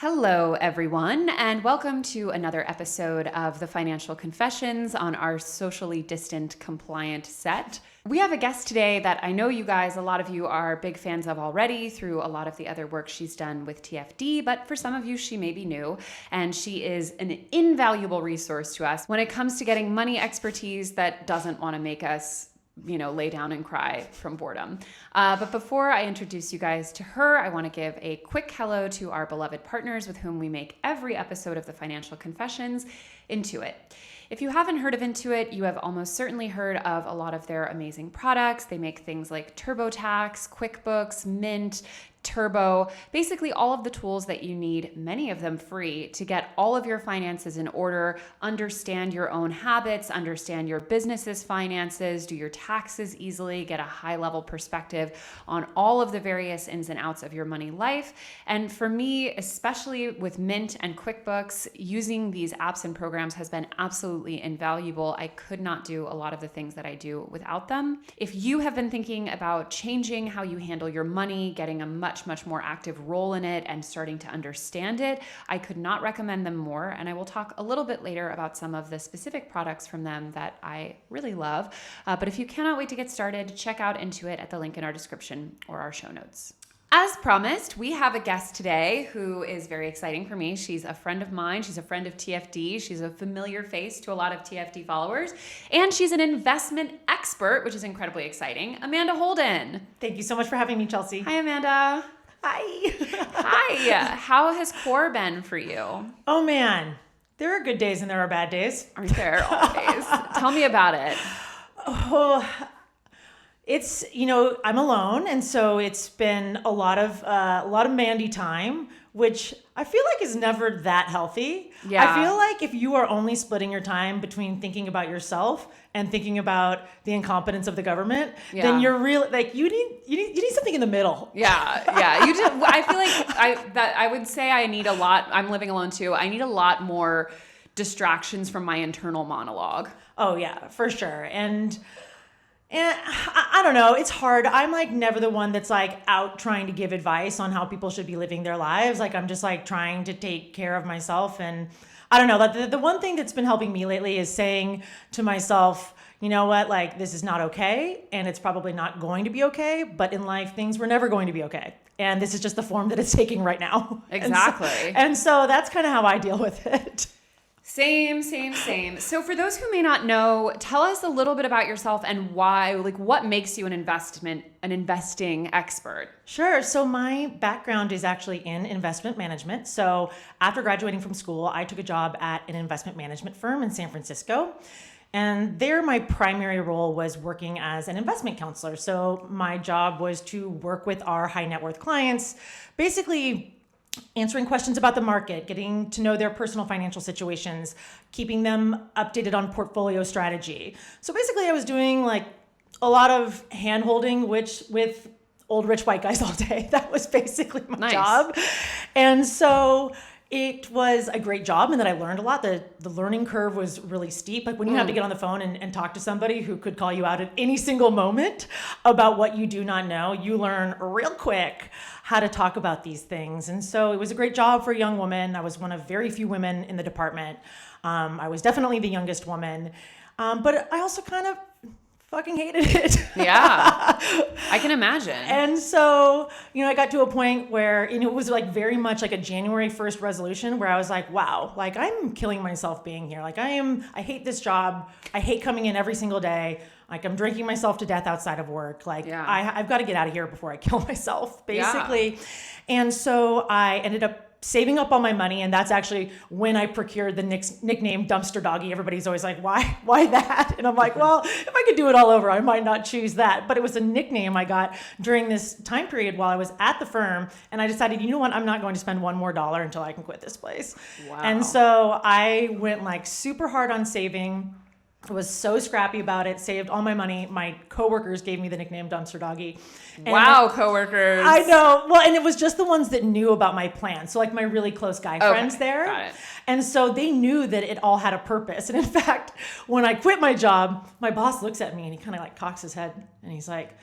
Hello, everyone, and welcome to another episode of the Financial Confessions on our socially distant compliant set. We have a guest today that I know you guys, a lot of you are big fans of already through a lot of the other work she's done with TFD, but for some of you, she may be new, and she is an invaluable resource to us when it comes to getting money expertise that doesn't want to make us lay down and cry from boredom. But before I introduce you guys to her, I want to give a quick hello to our beloved partners with whom we make every episode of the Financial Confessions, Intuit. If you haven't heard of Intuit, you have almost certainly heard of a lot of their amazing products. They make things like TurboTax, QuickBooks, Mint, Turbo, basically all of the tools that you need, many of them free, to get all of your finances in order, understand your own habits, understand your business's finances, do your taxes easily, get a high-level perspective on all of the various ins and outs of your money life. And for me, especially with Mint and QuickBooks, using these apps and programs has been absolutely invaluable. I could not do a lot of the things that I do without them. If you have been thinking about changing how you handle your money, getting a much more active role in it and starting to understand it, I could not recommend them more. And I will talk a little bit later about some of the specific products from them that I really love. But if you cannot wait to get started, check out Intuit at the link in our description or our show notes. As promised, we have a guest today who is very exciting for me. She's a friend of mine. She's a friend of TFD. She's a familiar face to a lot of TFD followers. And she's an investment expert, which is incredibly exciting. Amanda Holden. Thank you so much for having me, Chelsea. Hi, Amanda. Hi. Hi. How has core been for you? Oh, man. There are good days and there are bad days. Aren't there always? Tell me about it. Oh, it's, I'm alone. And so it's been a lot of Mandy time, which I feel like is never that healthy. Yeah. I feel like if you are only splitting your time between thinking about yourself and thinking about the incompetence of the government, then you're really like, you need something in the middle. Yeah. You do. I feel like I would say I need a lot. I'm living alone too. I need a lot more distractions from my internal monologue. Oh yeah, for sure. And I don't know, it's hard. I'm like never the one that's like out trying to give advice on how people should be living their lives. Like I'm just like trying to take care of myself. And I don't know, the one thing that's been helping me lately is saying to myself, you know what, like this is not okay. And it's probably not going to be okay. But in life, things were never going to be okay. And this is just the form that it's taking right now. Exactly. And so that's kind of how I deal with it. Same. So for those who may not know, tell us a little bit about yourself and why, like what makes you an investing expert? Sure. So my background is actually in investment management. So after graduating from school, I took a job at an investment management firm in San Francisco. And there, my primary role was working as an investment counselor. So my job was to work with our high net worth clients, basically answering questions about the market, getting to know their personal financial situations, keeping them updated on portfolio strategy. So basically I was doing like a lot of hand holding, which with old rich white guys all day. That was basically my job. And so it was a great job and that I learned a lot. The learning curve was really steep. Like when you have to get on the phone and talk to somebody who could call you out at any single moment about what you do not know, you learn real quick how to talk about these things. And so it was a great job for a young woman. I was one of very few women in the department. I was definitely the youngest woman. But I also kind of fucking hated it. Yeah, I can imagine. And so, I got to a point where, it was like very much like a January 1st resolution where I was like, wow, like I'm killing myself being here. Like I hate this job. I hate coming in every single day. Like I'm drinking myself to death outside of work. Like I've got to get out of here before I kill myself, basically. Yeah. And so I ended up saving up all my money. And that's actually when I procured the nickname Dumpster Doggy. Everybody's always like, why that? And I'm like, well, if I could do it all over, I might not choose that. But it was a nickname I got during this time period while I was at the firm. And I decided, you know what? I'm not going to spend $1 more until I can quit this place. Wow. And so I went like super hard on saving. I was so scrappy about it, saved all my money. My coworkers gave me the nickname Dumpster Doggy. And wow, coworkers. I know. Well, and it was just the ones that knew about my plan. So like my really close guy friends there. Got it. And so they knew that it all had a purpose. And in fact, when I quit my job, my boss looks at me and he kind of like cocks his head and he's like,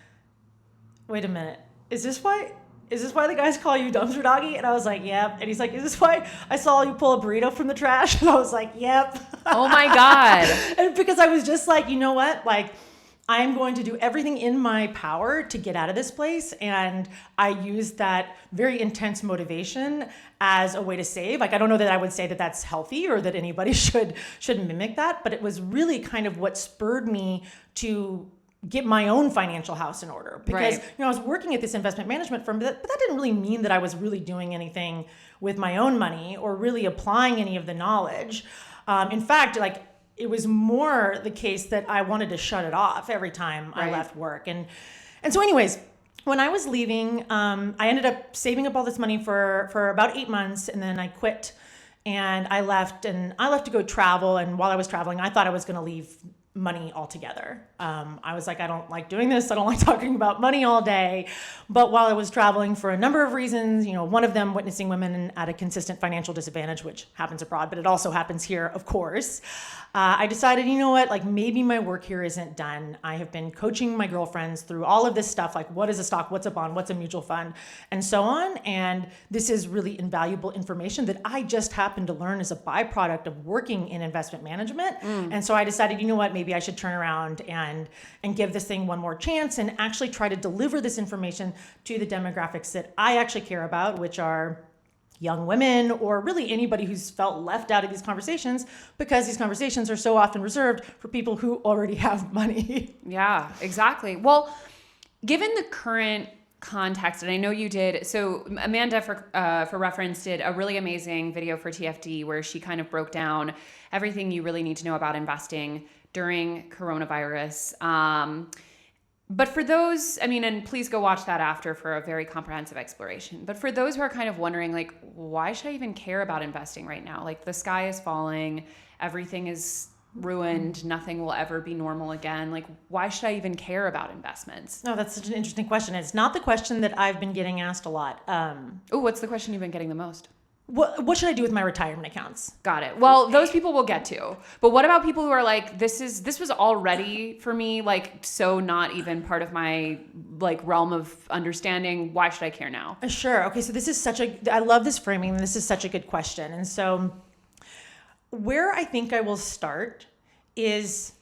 wait a minute, is this why is this why the guys call you dumpster doggy? And I was like, yep. And he's like, is this why I saw you pull a burrito from the trash? And I was like, yep. Oh my God. And because I was just like, you know what? Like, I'm going to do everything in my power to get out of this place. And I used that very intense motivation as a way to save. Like, I don't know that I would say that that's healthy or that anybody should mimic that, but it was really kind of what spurred me to get my own financial house in order. Because, I was working at this investment management firm, but that didn't really mean that I was really doing anything with my own money or really applying any of the knowledge. In fact, like, it was more the case that I wanted to shut it off every time I left work. And so anyways, when I was leaving, I ended up saving up all this money for about 8 months, and then I quit and I left to go travel. And while I was traveling, I thought I was going to leave money altogether. I was like, I don't like doing this. I don't like talking about money all day. But while I was traveling for a number of reasons, one of them witnessing women at a consistent financial disadvantage, which happens abroad, but it also happens here, of course. I decided, you know what, like maybe my work here isn't done. I have been coaching my girlfriends through all of this stuff, like what is a stock, what's a bond, what's a mutual fund, and so on. And this is really invaluable information that I just happened to learn as a byproduct of working in investment management. And so I decided, you know what, maybe I should turn around and give this thing one more chance and actually try to deliver this information to the demographics that I actually care about, which are young women, or really anybody who's felt left out of these conversations, because these conversations are so often reserved for people who already have money. Yeah, exactly. Well, given the current context, and I know you did, so Amanda, for reference, did a really amazing video for TFD where she kind of broke down everything you really need to know about investing during coronavirus. But for those, and please go watch that after for a very comprehensive exploration. But for those who are kind of wondering, like, why should I even care about investing right now? Like, the sky is falling, everything is ruined, nothing will ever be normal again. Like, why should I even care about investments? No, that's such an interesting question. It's not the question that I've been getting asked a lot. What's the question you've been getting the most? What should I do with my retirement accounts? Got it. Well, those people we'll get to. But what about people who are like, this was already for me, like, so not even part of my like realm of understanding. Why should I care now? Sure. Okay. So I love this framing, and this is such a good question. And so where I think I will start is,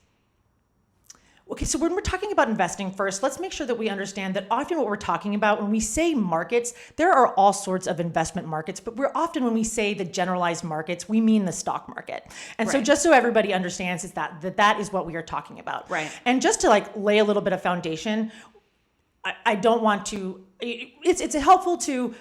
okay, so when we're talking about investing first, let's make sure that we understand that often what we're talking about when we say markets, there are all sorts of investment markets, but when we say the generalized markets, we mean the stock market. And so just so everybody understands is that is what we are talking about. Right. And just to like lay a little bit of foundation, I don't want to, it's helpful to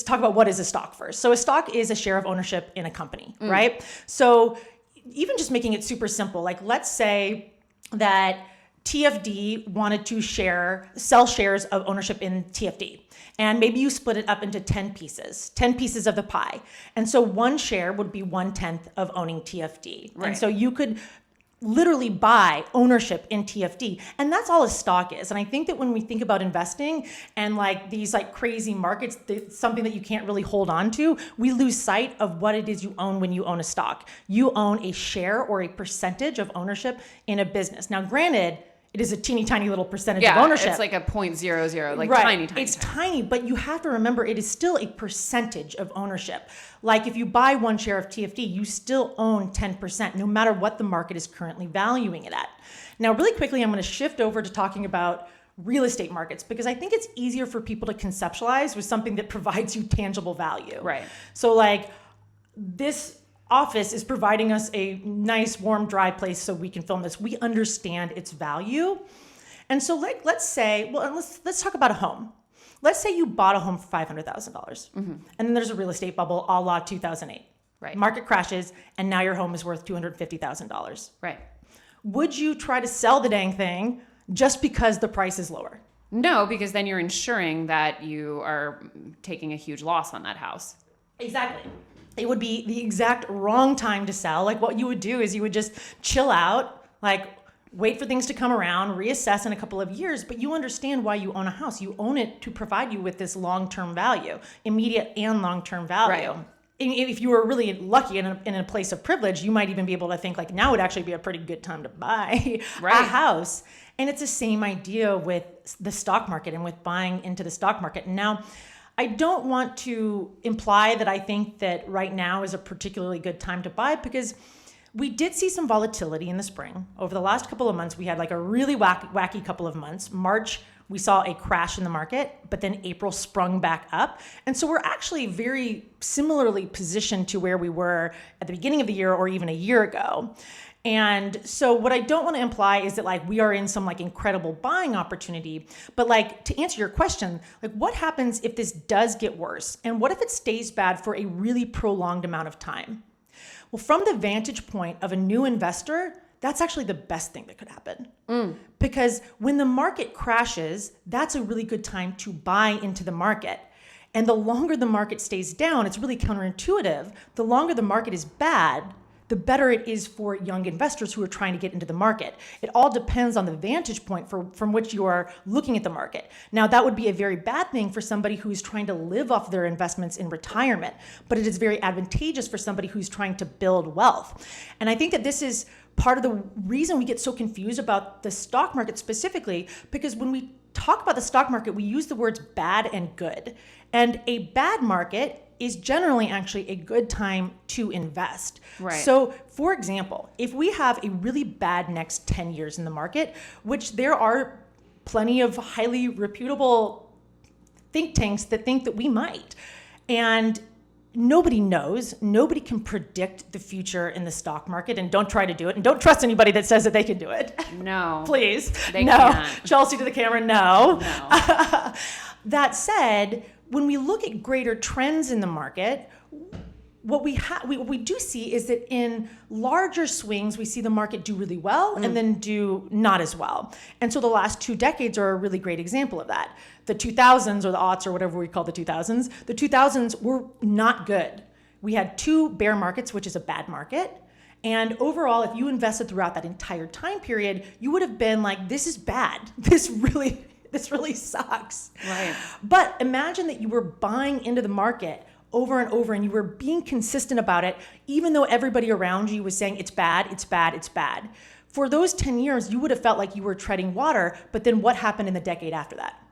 talk about what is a stock first. So a stock is a share of ownership in a company, right? So even just making it super simple, like let's say that TFD wanted to sell shares of ownership in TFD. And maybe you split it up into 10 pieces of the pie. And so one share would be 1/10 of owning TFD. Right. And so you could literally buy ownership in TFD. And that's all a stock is. And I think that when we think about investing and like these like crazy markets, something that you can't really hold on to, we lose sight of what it is you own when you own a stock. You own a share or a percentage of ownership in a business. Now, granted, it is a teeny tiny little percentage of ownership. It's like a 0.00, like right. tiny. It's tiny, but you have to remember it is still a percentage of ownership. Like if you buy one share of TFD, you still own 10%, no matter what the market is currently valuing it at. Now, really quickly, I'm going to shift over to talking about real estate markets, because I think it's easier for people to conceptualize with something that provides you tangible value. Right. So like this office is providing us a nice, warm, dry place so we can film this. We understand its value. And so let's say, let's talk about a home. Let's say you bought a home for $500,000 and then there's a real estate bubble a la 2008. Right. Market crashes and now your home is worth $250,000. Right. Would you try to sell the dang thing just because the price is lower? No, because then you're ensuring that you are taking a huge loss on that house. Exactly. It would be the exact wrong time to sell. Like what you would do is you would just chill out, like wait for things to come around, reassess in a couple of years, but you understand why you own a house. You own it to provide you with this long-term value, immediate and long-term value. Right. If you were really lucky in a place of privilege, you might even be able to think like now would actually be a pretty good time to buy a house. And it's the same idea with the stock market and with buying into the stock market. Now, I don't want to imply that I think that right now is a particularly good time to buy, because we did see some volatility in the spring. Over the last couple of months, we had like a really wacky couple of months. March, we saw a crash in the market, but then April sprung back up. And so we're actually very similarly positioned to where we were at the beginning of the year or even a year ago. And so what I don't want to imply is that like we are in some like incredible buying opportunity, but like to answer your question, like what happens if this does get worse? And what if it stays bad for a really prolonged amount of time? Well, from the vantage point of a new investor, that's actually the best thing that could happen. Because when the market crashes, that's a really good time to buy into the market. And the longer the market stays down, it's really counterintuitive. The longer the market is bad, the better it is for young investors who are trying to get into the market. It all depends on the vantage point from which you are looking at the market. Now, that would be a very bad thing for somebody who's trying to live off their investments in retirement, but it is very advantageous for somebody who's trying to build wealth. And I think that this is part of the reason we get so confused about the stock market specifically, because when we talk about the stock market, we use the words bad and good. And a bad market is generally actually a good time to invest. Right. So, for example, if we have a really bad next 10 years in the market, which there are plenty of highly reputable think tanks that think that we might, and nobody knows, nobody can predict the future in the stock market, and don't try to do it, and don't trust anybody that says that they can do it. No. Please. They no. can't. Chelsea to the camera, no. No. That said, when we look at greater trends in the market, what we do see is that in larger swings, we see the market do really well and then do not as well. And so the last 2 decades are a really great example of that. The 2000s, or the aughts, or whatever we call the 2000s were not good. We had 2 bear markets, which is a bad market. And overall, if you invested throughout that entire time period, you would have been like, this is bad. This really sucks. Right. But imagine that you were buying into the market over and over, and you were being consistent about it, even though everybody around you was saying it's bad, it's bad, it's bad. For those 10 years, you would have felt like you were treading water, but then what happened in the decade after that?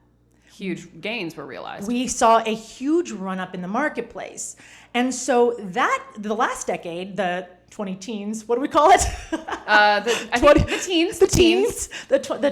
Huge gains were realized. We saw a huge run up in the marketplace. And so the last decade, the 20 teens, what do we call it? The teens. The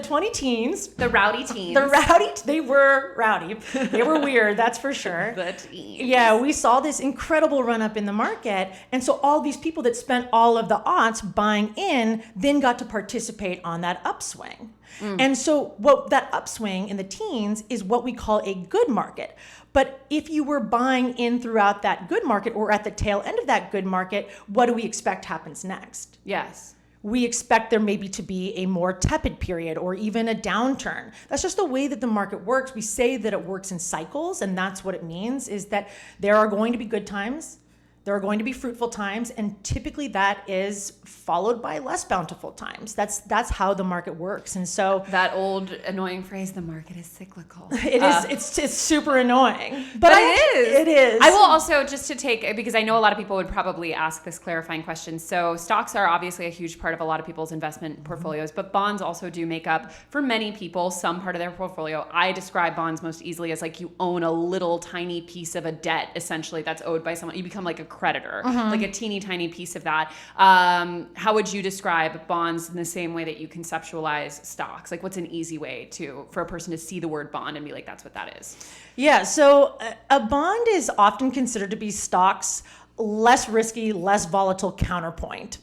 20 teens. The rowdy teens. They were rowdy. They were weird, that's for sure. The teens. Yeah, we saw this incredible run up in the market. And so all these people that spent all of the aughts buying in then got to participate on that upswing. And so what that upswing in the teens is what we call a good market. But if you were buying in throughout that good market, or at the tail end of that good market, what do we expect happens next? Yes. We expect there maybe to be a more tepid period, or even a downturn. That's just the way that the market works. We say that it works in cycles, and that's what it means, is that there are going to be good times, there are going to be fruitful times, and typically that is followed by less bountiful times. That's how the market works. And so that old annoying phrase, the market is cyclical. It is. It's super annoying, but it is. It is. I will also, just to take, because I know a lot of people would probably ask this clarifying question. So stocks are obviously a huge part of a lot of people's investment portfolios, but bonds also do make up, for many people, some part of their portfolio. I describe bonds most easily as like you own a little tiny piece of a debt, essentially, that's owed by someone. You become like a creditor, like a teeny tiny piece of that. How would you describe bonds in the same way that you conceptualize stocks? Like, what's an easy way for a person to see the word bond and be like, that's what that is? Yeah, so a bond is often considered to be stock's less risky, less volatile counterpart,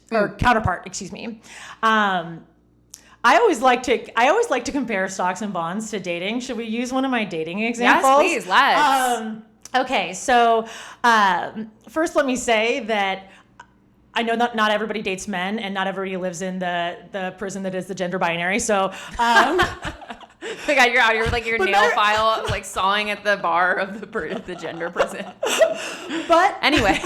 excuse me. I always like to compare stocks and bonds to dating. Should we use one of my dating examples? Yes, please, let's. Okay, so first let me say that I know not everybody dates men, and not everybody lives in the prison that is the gender binary. So, you're out here with like your nail file, like sawing at the bar of the gender prison. But anyway,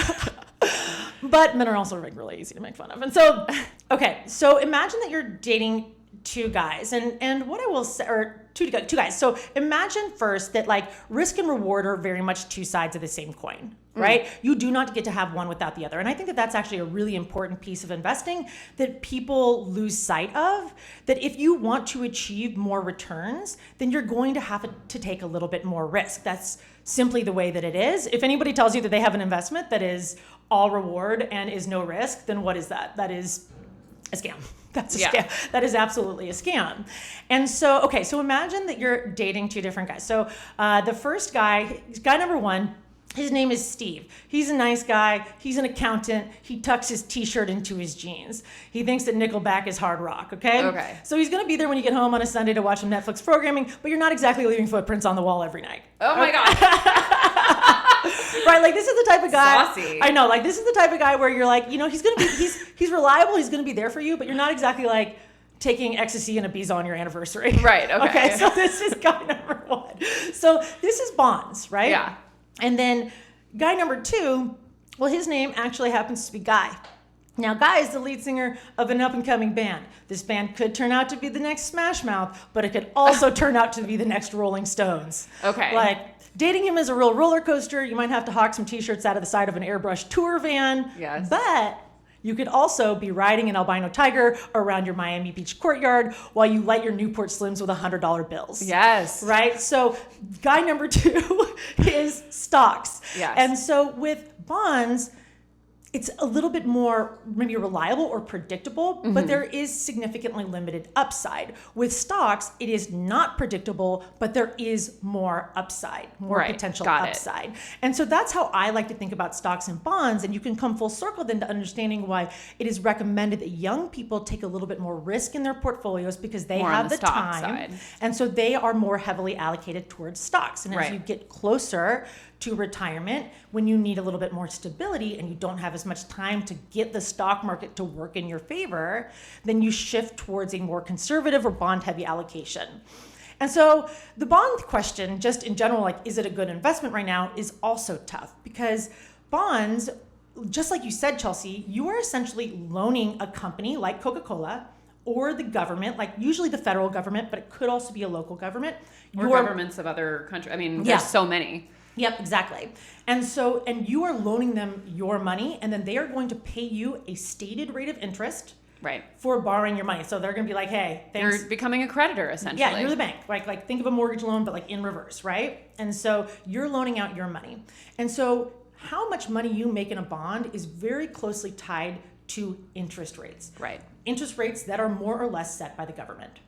but men are also like really easy to make fun of. And so, okay, so imagine that you're dating 2 guys, and what I will say, or two guys. So imagine first that like risk and reward are very much 2 sides of the same coin, right? You do not get to have one without the other. And I think that that's actually a really important piece of investing that people lose sight of, that if you want to achieve more returns, then you're going to have to take a little bit more risk. That's simply the way that it is. If anybody tells you that they have an investment that is all reward and is no risk, then what is that? That is a scam. That's a scam. That is absolutely a scam. And so, okay, so imagine that you're dating two different guys. So the first guy number one, his name is Steve. He's a nice guy. He's an accountant. He tucks his t-shirt into his jeans. He thinks that Nickelback is hard rock, okay? Okay. So he's going to be there when you get home on a Sunday to watch some Netflix programming, but you're not exactly leaving footprints on the wall every night. Oh my God. Right, like this is the type of guy. Saucy. I know, like this is the type of guy where you're like, you know, he's reliable, he's gonna be there for you, but you're not exactly like taking ecstasy and Ibiza on your anniversary. Right, okay. So this is guy number one. So this is Bonds, right? Yeah. And then guy number two, well, his name actually happens to be Guy. Now, Guy is the lead singer of an up-and-coming band. This band could turn out to be the next Smash Mouth, but it could also turn out to be the next Rolling Stones. Okay. Like, dating him is a real roller coaster. You might have to hawk some t-shirts out of the side of an airbrush tour van. Yes. But you could also be riding an albino tiger around your Miami Beach courtyard while you light your Newport Slims with $100 bills. Yes. Right? So guy number two is stocks. Yes. And so with bonds, it's a little bit more maybe reliable or predictable, but there is significantly limited upside. With stocks, it is not predictable, but there is more upside, more potential upside. And so that's how I like to think about stocks and bonds. And you can come full circle then to understanding why it is recommended that young people take a little bit more risk in their portfolios because they More on have the the stock time. side. And so they are more heavily allocated towards stocks. And as Right. you get closer to retirement, when you need a little bit more stability and you don't have as much time to get the stock market to work in your favor, then you shift towards a more conservative or bond heavy allocation. And so the bond question, just in general, like, is it a good investment right now, is also tough because bonds, just like you said, Chelsea, you are essentially loaning a company like Coca-Cola or the government, like usually the federal government, but it could also be a local government. Or governments of other countries. I mean, there's so many. Yep, exactly. And so, and you are loaning them your money, and then they are going to pay you a stated rate of interest Right. for borrowing your money. So they're going to be like, hey, thanks. You're becoming a creditor, essentially. Yeah, you're the bank. Like think of a mortgage loan, but like in reverse, right? And so you're loaning out your money. And so how much money you make in a bond is very closely tied to interest rates. Right. Interest rates that are more or less set by the government.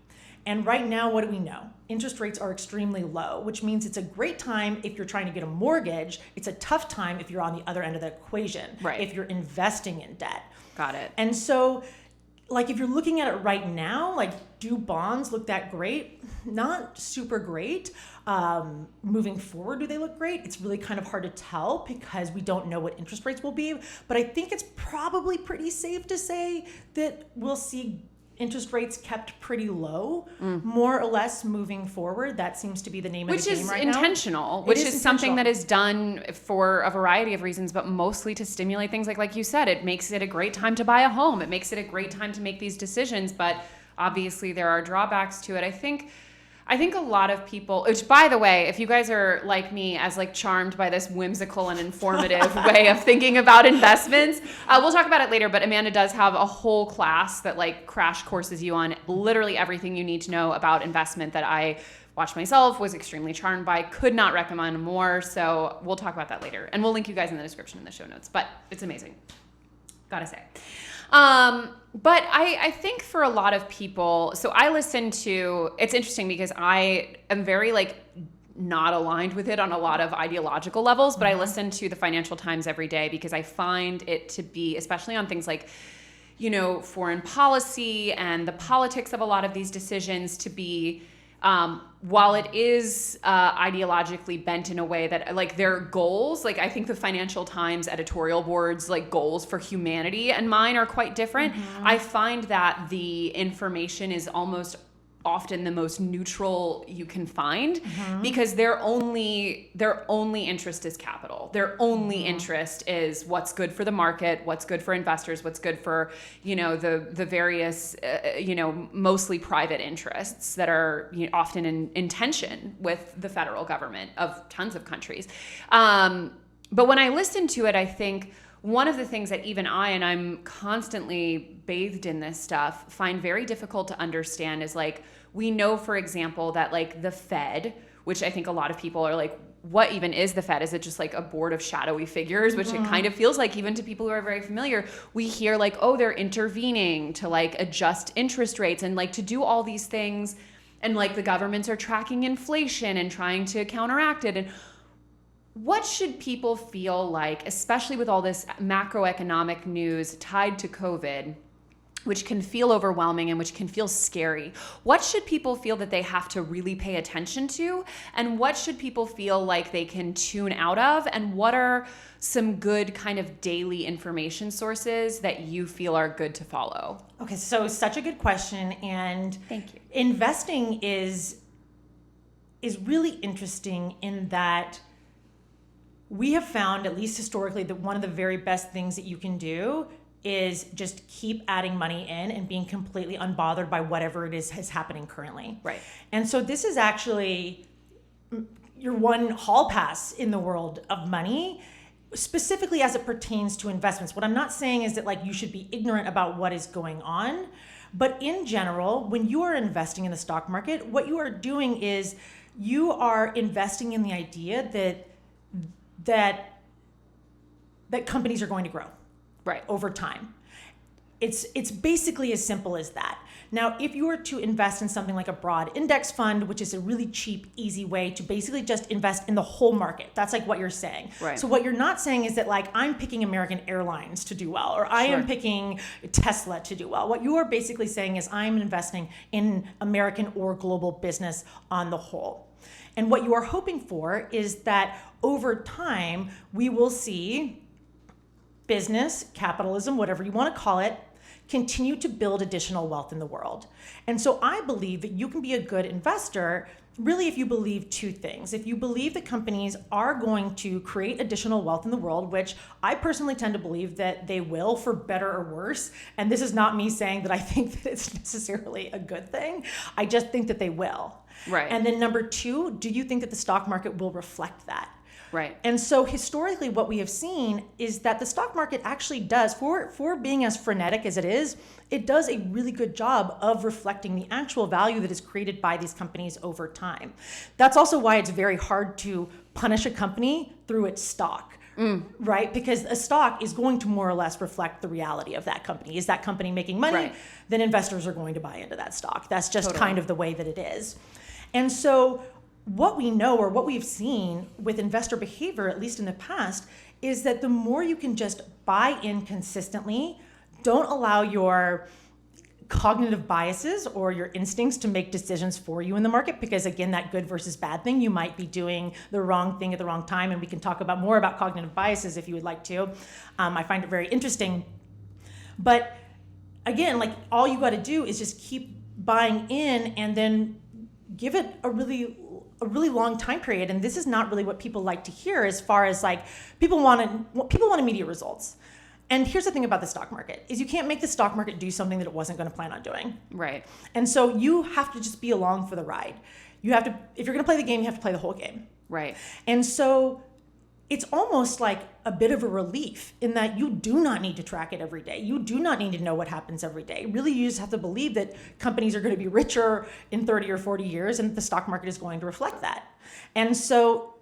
And right now, what do we know? Interest rates are extremely low, which means it's a great time if you're trying to get a mortgage. It's a tough time if you're on the other end of the equation, Right. if you're investing in debt. Got it. And so, like, if you're looking at it right now, like, do bonds look that great? Not super great. Moving forward, do they look great? It's really kind of hard to tell because we don't know what interest rates will be. But I think it's probably pretty safe to say that we'll see interest rates kept pretty low, more or less moving forward. That seems to be the name of the game right now. Which is intentional, which is something that is done for a variety of reasons, but mostly to stimulate things like you said, it makes it a great time to buy a home. It makes it a great time to make these decisions, but obviously there are drawbacks to it. I think a lot of people, which by the way, if you guys are like me, as like charmed by this whimsical and informative way of thinking about investments, we'll talk about it later, but Amanda does have a whole class that like crash courses you on literally everything you need to know about investment that I watched myself, was extremely charmed by, could not recommend more. So we'll talk about that later. And we'll link you guys in the description in the show notes, but it's amazing. Gotta say. But I think for a lot of people, so I listen to, it's interesting because I am very like not aligned with it on a lot of ideological levels, but I listen to the Financial Times every day because I find it to be, especially on things like, you know, foreign policy and the politics of a lot of these decisions to be, while it is ideologically bent in a way that like their goals, like I think the Financial Times editorial board's like goals for humanity and mine are quite different. I find that the information is almost often the most neutral you can find because their only interest is capital. Their only interest is what's good for the market, what's good for investors, what's good for, you know, the various, you know, mostly private interests that are, you know, often in tension with the federal government of tons of countries. But when I listen to it, I think one of the things that even and I'm constantly bathed in this stuff, find very difficult to understand is like, we know, for example, that like the Fed, which I think a lot of people are like, what even is the Fed? Is it just like a board of shadowy figures, which it kind of feels like even to people who are very familiar? We hear like, oh, they're intervening to like adjust interest rates and like to do all these things. And like the governments are tracking inflation and trying to counteract it. And what should people feel like, especially with all this macroeconomic news tied to COVID, which can feel overwhelming and which can feel scary? What should people feel that they have to really pay attention to? And what should people feel like they can tune out of? And what are some good kind of daily information sources that you feel are good to follow? Okay, so such a good question. And thank you. Investing is really interesting in that we have found, at least historically, that one of the very best things that you can do is just keep adding money in and being completely unbothered by whatever it is happening currently. Right. And so this is actually your one hall pass in the world of money, specifically as it pertains to investments. What I'm not saying is that like you should be ignorant about what is going on, but in general, when you are investing in the stock market, what you are doing is you are investing in the idea that companies are going to grow. Right. Over time. It's basically as simple as that. Now, if you were to invest in something like a broad index fund, which is a really cheap, easy way to basically just invest in the whole market, that's like what you're saying. Right. So what you're not saying is that like I'm picking American Airlines to do well, or I am picking Tesla to do well. What you are basically saying is I'm investing in American or global business on the whole. And what you are hoping for is that over time, we will see business, capitalism, whatever you want to call it, continue to build additional wealth in the world. And so I believe that you can be a good investor really if you believe two things. If you believe that companies are going to create additional wealth in the world, which I personally tend to believe that they will, for better or worse. And this is not me saying that I think that it's necessarily a good thing. I just think that they will. Right. And then number two, do you think that the stock market will reflect that? Right. And so historically what we have seen is that the stock market actually does, for being as frenetic as it is, it does a really good job of reflecting the actual value that is created by these companies over time. That's also why it's very hard to punish a company through its stock. Right? Because a stock is going to more or less reflect the reality of that company. Is that company making money? Right. Then investors are going to buy into that stock. That's just kind of the way that it is. And so what we know, or what we've seen with investor behavior, at least in the past, is that the more you can just buy in consistently, don't allow your cognitive biases or your instincts to make decisions for you in the market, because again, that good versus bad thing, you might be doing the wrong thing at the wrong time. And we can talk about more about cognitive biases if you would like to. I find it very interesting. But again, like all you got to do is just keep buying in and then give it a really long time period. And this is not really what people like to hear, as far as like people want immediate results. And here's the thing about the stock market is you can't make the stock market do something that it wasn't going to plan on doing. Right. And so you have to just be along for the ride. You have to, if you're going to play the game, you have to play the whole game. Right. And so it's almost like a bit of a relief in that you do not need to track it every day. You do not need to know what happens every day. Really, you just have to believe that companies are going to be richer in 30 or 40 years, and the stock market is going to reflect that. And so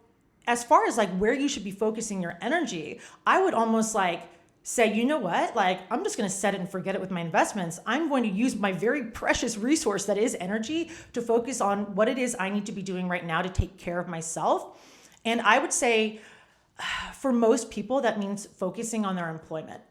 as far as like where you should be focusing your energy, I would almost like say, you know what, like I'm just going to set it and forget it with my investments. I'm going to use my very precious resource that is energy to focus on what it is I need to be doing right now to take care of myself. And I would say, for most people, that means focusing on their employment.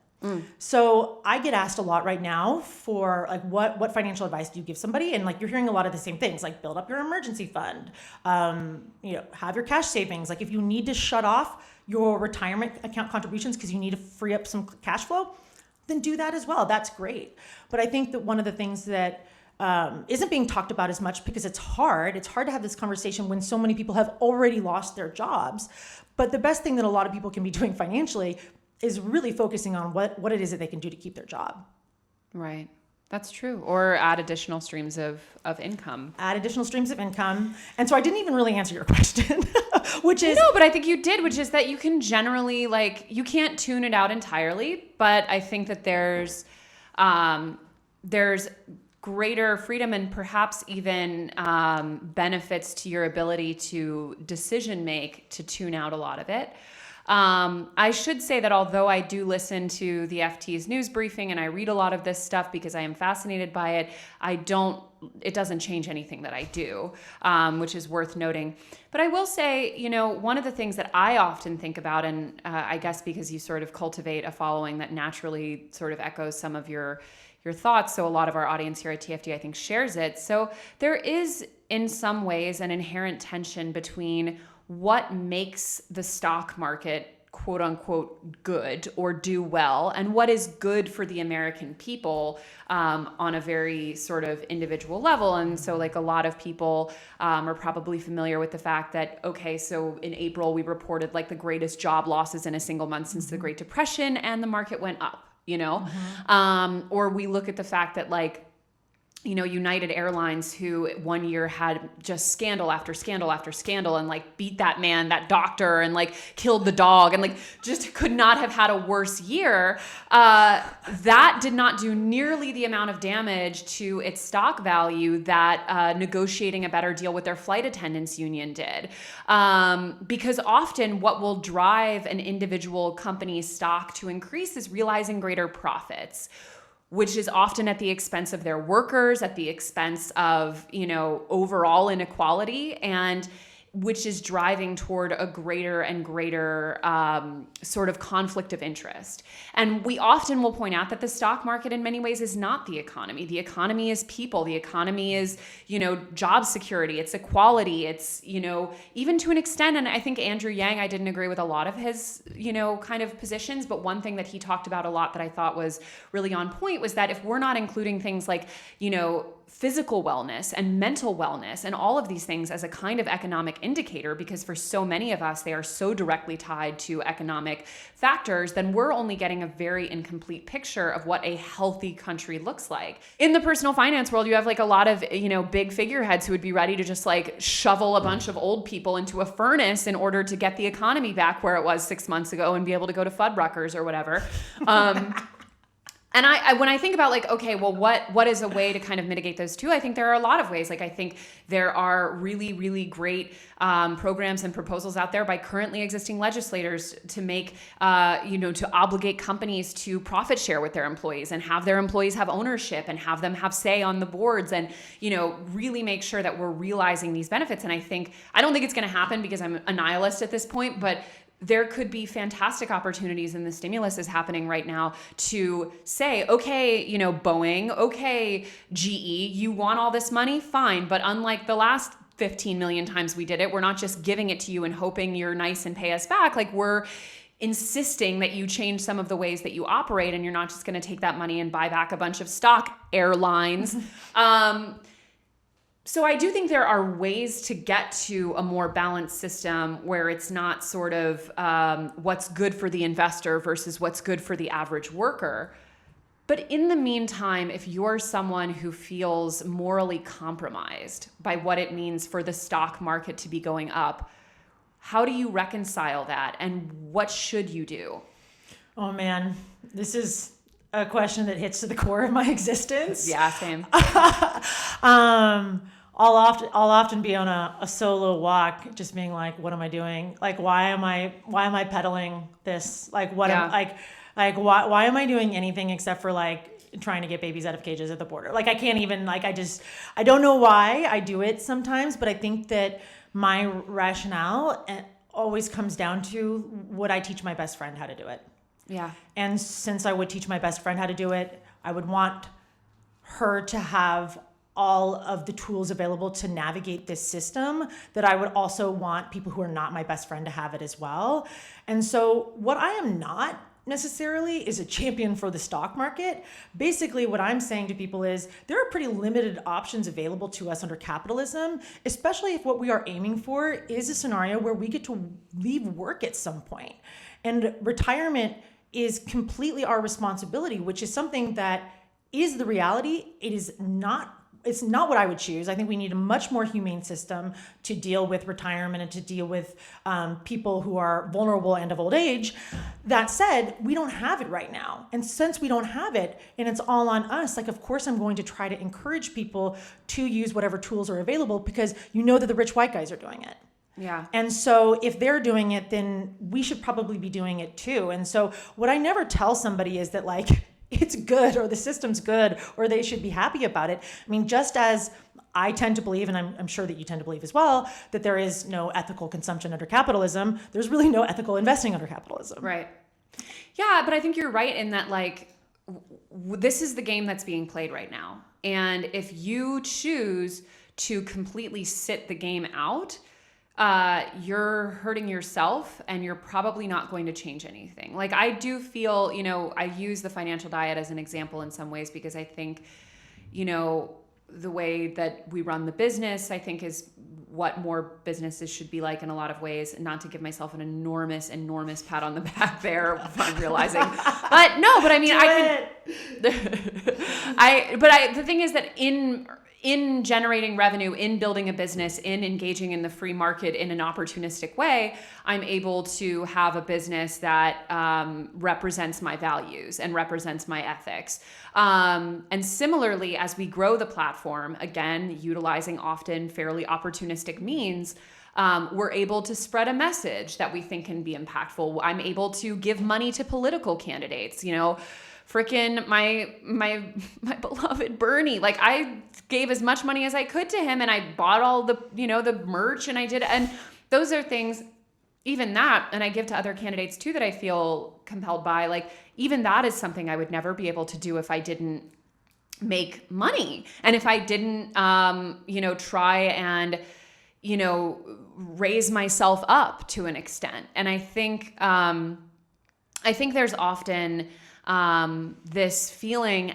So I get asked a lot right now for like, what financial advice do you give somebody? And like, you're hearing a lot of the same things, like build up your emergency fund, have your cash savings. Like if you need to shut off your retirement account contributions because you need to free up some cash flow, then do that as well. That's great. But I think that one of the things that isn't being talked about as much, because it's hard to have this conversation when so many people have already lost their jobs. But the best thing that a lot of people can be doing financially is really focusing on what it is that they can do to keep their job. Right. That's true. Or add additional streams of income. Add additional streams of income. And so I didn't even really answer your question, which is... No, but I think you did, which is that you can generally, like, you can't tune it out entirely, but I think that there's greater freedom and perhaps even benefits to your ability to decision make to tune out a lot of it. I should say that although I do listen to the FT's news briefing and I read a lot of this stuff because I am fascinated by it, it doesn't change anything that I do, which is worth noting. But I will say, one of the things that I often think about, and I guess because you sort of cultivate a following that naturally sort of echoes some of your thoughts, so a lot of our audience here at TFD, I think, shares it. So there is, in some ways, an inherent tension between what makes the stock market quote unquote good or do well and what is good for the American people on a very sort of individual level. And so like a lot of people are probably familiar with the fact that, okay, so in April we reported like the greatest job losses in a single month since the Great Depression and the market went up, or we look at the fact that like, United Airlines, who one year had just scandal after scandal after scandal and like beat that man, that doctor, and like killed the dog and like just could not have had a worse year. That did not do nearly the amount of damage to its stock value that negotiating a better deal with their flight attendants union did. Because often what will drive an individual company's stock to increase is realizing greater profits, which is often at the expense of their workers, at the expense of, overall inequality, and which is driving toward a greater and greater sort of conflict of interest. And we often will point out that the stock market in many ways is not the economy. The economy is people. The economy is, job security. It's equality. It's, even to an extent, and I think Andrew Yang, I didn't agree with a lot of his, kind of positions, but one thing that he talked about a lot that I thought was really on point was that if we're not including things like, physical wellness and mental wellness and all of these things as a kind of economic indicator, because for so many of us, they are so directly tied to economic factors, then we're only getting a very incomplete picture of what a healthy country looks like. In the personal finance world, you have like a lot of, big figureheads who would be ready to just like shovel a bunch of old people into a furnace in order to get the economy back where it was 6 months ago and be able to go to Fuddruckers or whatever. And I when I think about like, okay, well, what is a way to kind of mitigate those too? I think there are a lot of ways. Like I think there are really, really great programs and proposals out there by currently existing legislators to make, to obligate companies to profit share with their employees and have their employees have ownership and have them have say on the boards and, really make sure that we're realizing these benefits. And I don't think it's going to happen because I'm a nihilist at this point, but there could be fantastic opportunities, and the stimulus is happening right now to say, okay, Boeing, okay, GE, you want all this money? Fine. But unlike the last 15 million times we did it, we're not just giving it to you and hoping you're nice and pay us back. Like we're insisting that you change some of the ways that you operate, and you're not just going to take that money and buy back a bunch of stock, airlines. So I do think there are ways to get to a more balanced system where it's not sort of what's good for the investor versus what's good for the average worker. But in the meantime, if you're someone who feels morally compromised by what it means for the stock market to be going up, how do you reconcile that and what should you do? Oh man, this is a question that hits to the core of my existence. Yeah, same. I'll often be on a solo walk, just being like, what am I doing? Like, why am I peddling this? Like, why am I doing anything except for like trying to get babies out of cages at the border? Like, I can't even, like, I don't know why I do it sometimes, but I think that my rationale always comes down to, would I teach my best friend how to do it? Yeah. And since I would teach my best friend how to do it, I would want her to have all of the tools available to navigate this system, that I would also want people who are not my best friend to have it as well. And so what I am not necessarily is a champion for the stock market. Basically, what I'm saying to people is there are pretty limited options available to us under capitalism, especially if what we are aiming for is a scenario where we get to leave work at some point. And retirement is completely our responsibility, which is something that is the reality. It is not it's not what I would choose. I think we need a much more humane system to deal with retirement and to deal with people who are vulnerable and of old age. That said, we don't have it right now. And since we don't have it and it's all on us, like, of course, I'm going to try to encourage people to use whatever tools are available because you know that the rich white guys are doing it. Yeah. And so if they're doing it, then we should probably be doing it too. And so what I never tell somebody is that, like, it's good or the system's good or they should be happy about it. I mean, just as I tend to believe, and I'm sure that you tend to believe as well, that there is no ethical consumption under capitalism, there's really no ethical investing under capitalism. Right. Yeah, but I think you're right in that, like, this is the game that's being played right now. And if you choose to completely sit the game out, you're hurting yourself and you're probably not going to change anything. Like, I do feel, I use the financial diet as an example in some ways because I think, the way that we run the business, I think, is what more businesses should be like in a lot of ways. Not to give myself an enormous pat on the back there, I'm realizing. But no, but I mean, the thing is that in generating revenue, in building a business, in engaging in the free market in an opportunistic way, I'm able to have a business that represents my values and represents my ethics. And similarly, as we grow the platform, again, utilizing often fairly opportunistic means, we're able to spread a message that we think can be impactful. I'm able to give money to political candidates, freaking my beloved Bernie. Like, I gave as much money as I could to him and I bought all the, the merch and I did. And those are things, even that, and I give to other candidates too that I feel compelled by, like, even that is something I would never be able to do if I didn't make money. And if I didn't, try and, raise myself up to an extent. And I think there's often, this feeling,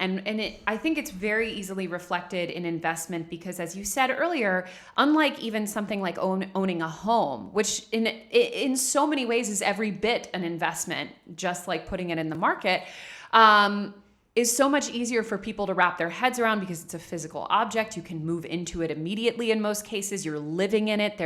I think it's very easily reflected in investment because, as you said earlier, unlike even something like owning a home, which in so many ways is every bit an investment, just like putting it in the market, is so much easier for people to wrap their heads around because it's a physical object. You can move into it immediately in most cases. You're living in it.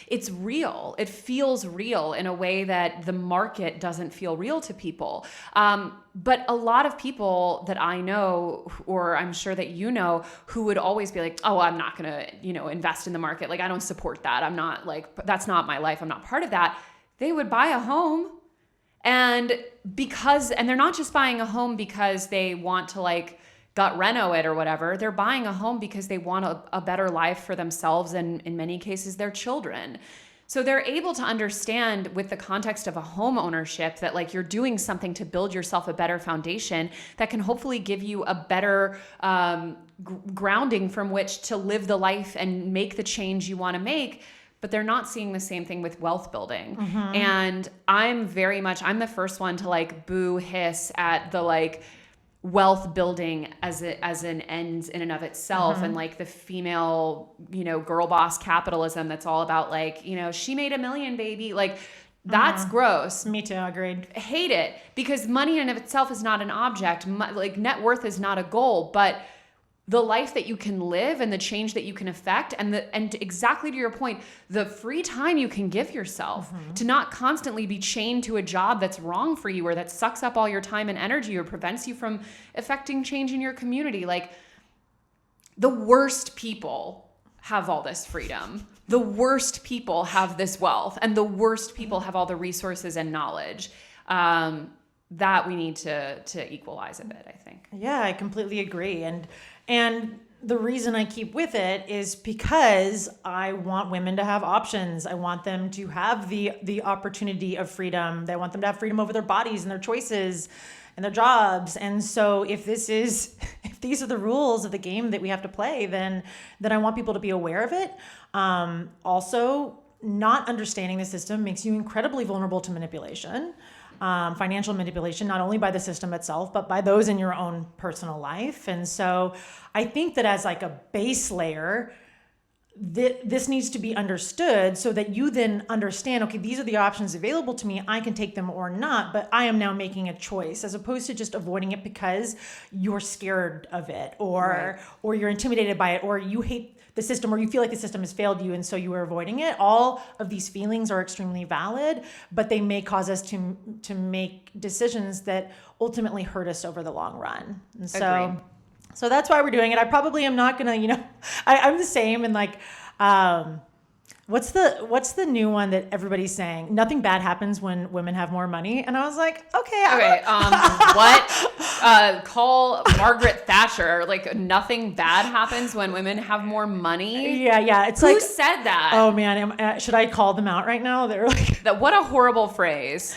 It's real. It feels real in a way that the market doesn't feel real to people. But a lot of people that I know, or I'm sure that you know, who would always be like, oh, I'm not going to, invest in the market. Like, I don't support that. I'm not, like, that's not my life. I'm not part of that. They would buy a home. And they're not just buying a home because they want to, like, gut reno it or whatever. They're buying a home because they want a better life for themselves and, in many cases, their children. So they're able to understand, with the context of a home ownership, that, like, you're doing something to build yourself a better foundation that can hopefully give you a better grounding from which to live the life and make the change you want to make. But they're not seeing the same thing with wealth building. Mm-hmm. And I'm the first one to, like, boo, hiss at the, like, wealth building as an end in and of itself. Mm-hmm. And, like, the female, girl boss capitalism that's all about, like, she made $1 million, baby. Like, that's gross. Me too. Agreed. Hate it, because money in and of itself is not an object. Like, net worth is not a goal, but the life that you can live and the change that you can affect, and exactly to your point, the free time you can give yourself to not constantly be chained to a job that's wrong for you or that sucks up all your time and energy or prevents you from affecting change in your community. Like, the worst people have all this freedom. The worst people have this wealth, and the worst people have all the resources and knowledge. That we need to equalize a bit, I think. Yeah, I completely agree. And the reason I keep with it is because I want women to have options. I want them to have the opportunity of freedom. I want them to have freedom over their bodies and their choices and their jobs. And so if these are the rules of the game that we have to play, then I want people to be aware of it. Also, not understanding the system makes you incredibly vulnerable to manipulation. Financial manipulation, not only by the system itself, but by those in your own personal life. And so I think that as, like, a base layer, this needs to be understood so that you then understand, okay, these are the options available to me. I can take them or not, but I am now making a choice, as opposed to just avoiding it because you're scared of it, or you're intimidated by it, or you hate the system, or you feel like the system has failed you and so you are avoiding it. All of these feelings are extremely valid, but they may cause us to make decisions that ultimately hurt us over the long run. And so that's why we're doing it. I probably am not gonna, I'm the same, and like, what's the new one that everybody's saying? Nothing bad happens when women have more money. And I was like, okay. What? Call Margaret Thatcher. Like, nothing bad happens when women have more money. Yeah. It's Who said that? Oh man, should I call them out right now? They're like, what a horrible phrase.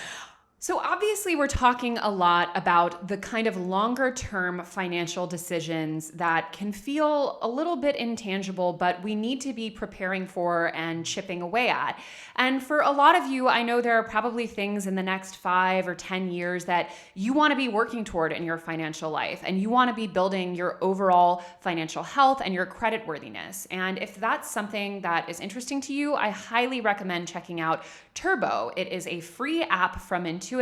So obviously we're talking a lot about the kind of longer term financial decisions that can feel a little bit intangible, but we need to be preparing for and chipping away at. And for a lot of you, I know there are probably things in the next 5 or 10 years that you want to be working toward in your financial life, and you want to be building your overall financial health and your credit worthiness. And if that's something that is interesting to you, I highly recommend checking out Turbo. It is a free app from Intuit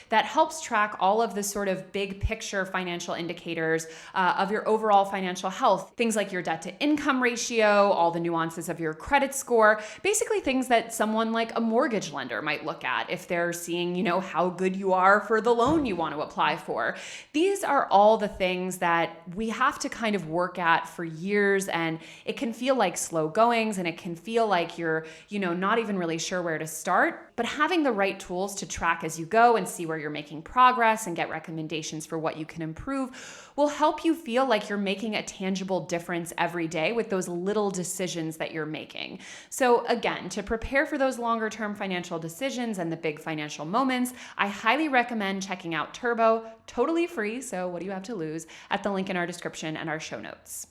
that helps track all of the sort of big picture financial indicators of your overall financial health. Things like your debt to income ratio, all the nuances of your credit score, basically things that someone like a mortgage lender might look at if they're seeing, how good you are for the loan you want to apply for. These are all the things that we have to kind of work at for years, and it can feel like slow goings, and it can feel like you're, not even really sure where to start. But having the right tools to track as you go and see where you're making progress and get recommendations for what you can improve will help you feel like you're making a tangible difference every day with those little decisions that you're making. So again, to prepare for those longer term financial decisions and the big financial moments, I highly recommend checking out Turbo, totally free. So what do you have to lose? At the link in our description and our show notes.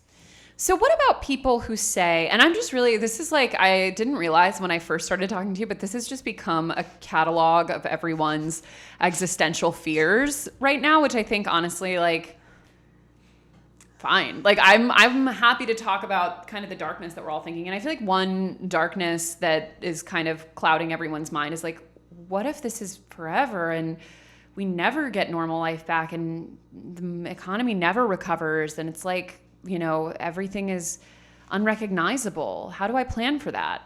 So what about people who say, and this is like, I didn't realize when I first started talking to you, but this has just become a catalog of everyone's existential fears right now, which I think honestly, like, fine. Like, I'm happy to talk about kind of the darkness that we're all thinking. And I feel like one darkness that is kind of clouding everyone's mind is like, what if this is forever and we never get normal life back and the economy never recovers? And it's like, everything is unrecognizable. How do I plan for that?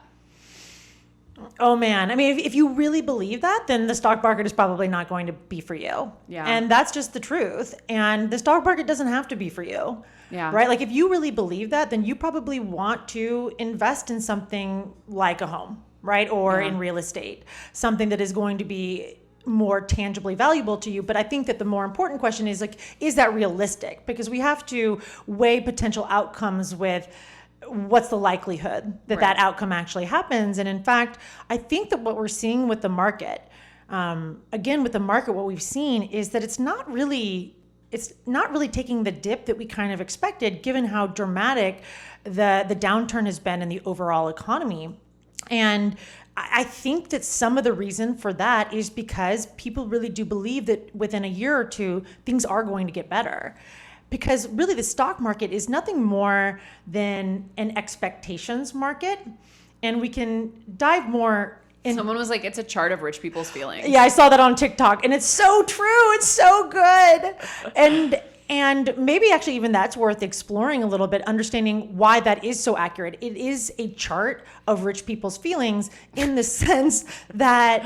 Oh man. I mean, if you really believe that, then the stock market is probably not going to be for you. Yeah. And that's just the truth. And the stock market doesn't have to be for you. Yeah. Right? Like, if you really believe that, then you probably want to invest in something like a home, right? Or in real estate, something that is going to be more tangibly valuable to you. But I think that the more important question is, like, is that realistic? Because we have to weigh potential outcomes with what's the likelihood that that outcome actually happens. And in fact, I think that what we're seeing with the market, what we've seen is that it's not really taking the dip that we kind of expected, given how dramatic the downturn has been in the overall economy. And I think that some of the reason for that is because people really do believe that within a year or two, things are going to get better. Because really the stock market is nothing more than an expectations market. And we can dive more in. Someone was like, it's a chart of rich people's feelings. Yeah, I saw that on TikTok, and it's so true. It's so good. And maybe actually even that's worth exploring a little bit, understanding why that is so accurate. It is a chart of rich people's feelings in the sense that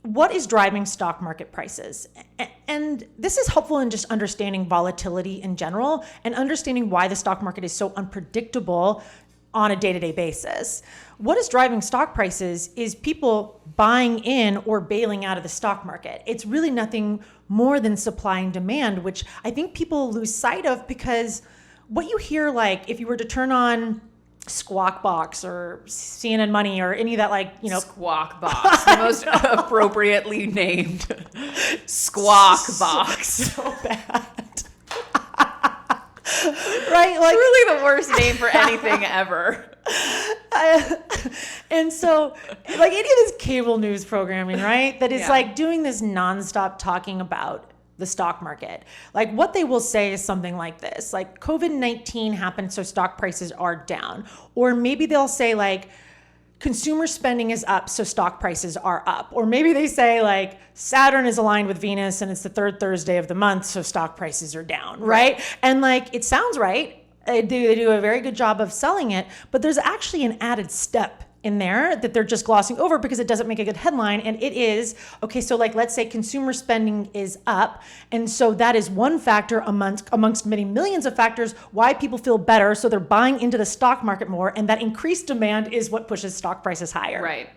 what is driving stock market prices? And this is helpful in just understanding volatility in general and understanding why the stock market is so unpredictable on a day-to-day basis. What is driving stock prices is people buying in or bailing out of the stock market. It's really nothing more than supply and demand, which I think people lose sight of, because what you hear, like if you were to turn on Squawk Box or CNN Money or any of that, like, Squawk Box, the most appropriately named Squawk Box. So bad. Right? Like, really the worst name for anything ever. And so, like, any of this cable news programming, right, that is like doing this nonstop talking about the stock market. Like what they will say is something like this, like COVID-19 happened, so stock prices are down. Or maybe they'll say like consumer spending is up, so stock prices are up. Or maybe they say like Saturn is aligned with Venus and it's the third Thursday of the month, so stock prices are down, right? And like it sounds right. They do a very good job of selling it, but there's actually an added step in there that they're just glossing over because it doesn't make a good headline. And it is, okay, so like let's say consumer spending is up. And so that is one factor amongst many millions of factors why people feel better. So they're buying into the stock market more. And that increased demand is what pushes stock prices higher. Right.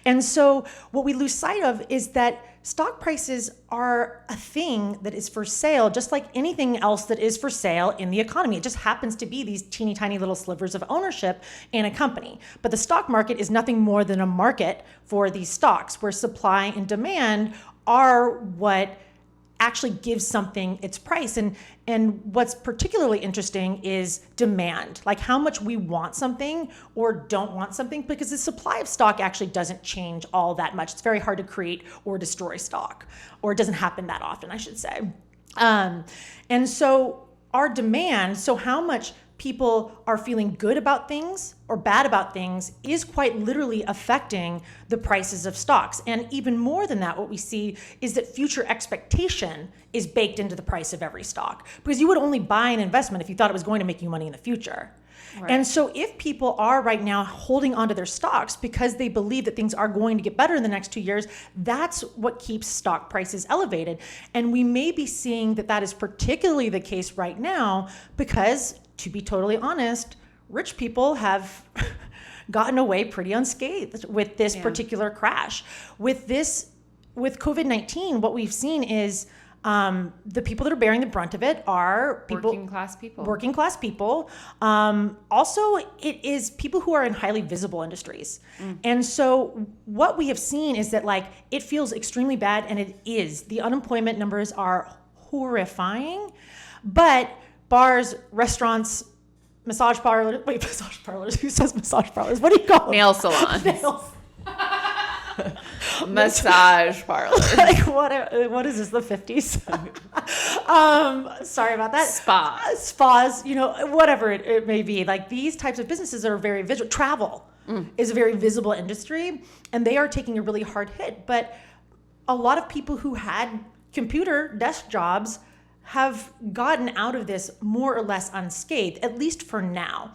And so what we lose sight of is that stock prices are a thing that is for sale, just like anything else that is for sale in the economy. It just happens to be these teeny tiny little slivers of ownership in a company. But the stock market is nothing more than a market for these stocks where supply and demand are what actually gives something its price. And what's particularly interesting is demand, like how much we want something or don't want something, because the supply of stock actually doesn't change all that much. It's very hard to create or destroy stock, or it doesn't happen that often, I should say. And so our demand, so how much people are feeling good about things or bad about things, is quite literally affecting the prices of stocks. And even more than that, what we see is that future expectation is baked into the price of every stock, because you would only buy an investment if you thought it was going to make you money in the future. Right. And so if people are right now holding onto their stocks because they believe that things are going to get better in the next 2 years, that's what keeps stock prices elevated. And we may be seeing that that is particularly the case right now because, to be totally honest, rich people have gotten away pretty unscathed with this particular crash. With COVID-19, what we've seen is the people that are bearing the brunt of it are people, working class people. Also, it is people who are in highly visible industries. And so what we have seen is that like it feels extremely bad, and it is. The unemployment numbers are horrifying, but bars, restaurants, massage parlors. Who says massage parlors? What do you call them? Nail salons. Massage parlor. Like what is this, the 50s? Sorry about that. Spas, whatever it may be. Like these types of businesses are very visual. Travel is a very visible industry, and they are taking a really hard hit. But a lot of people who had computer desk jobs have gotten out of this more or less unscathed, at least for now.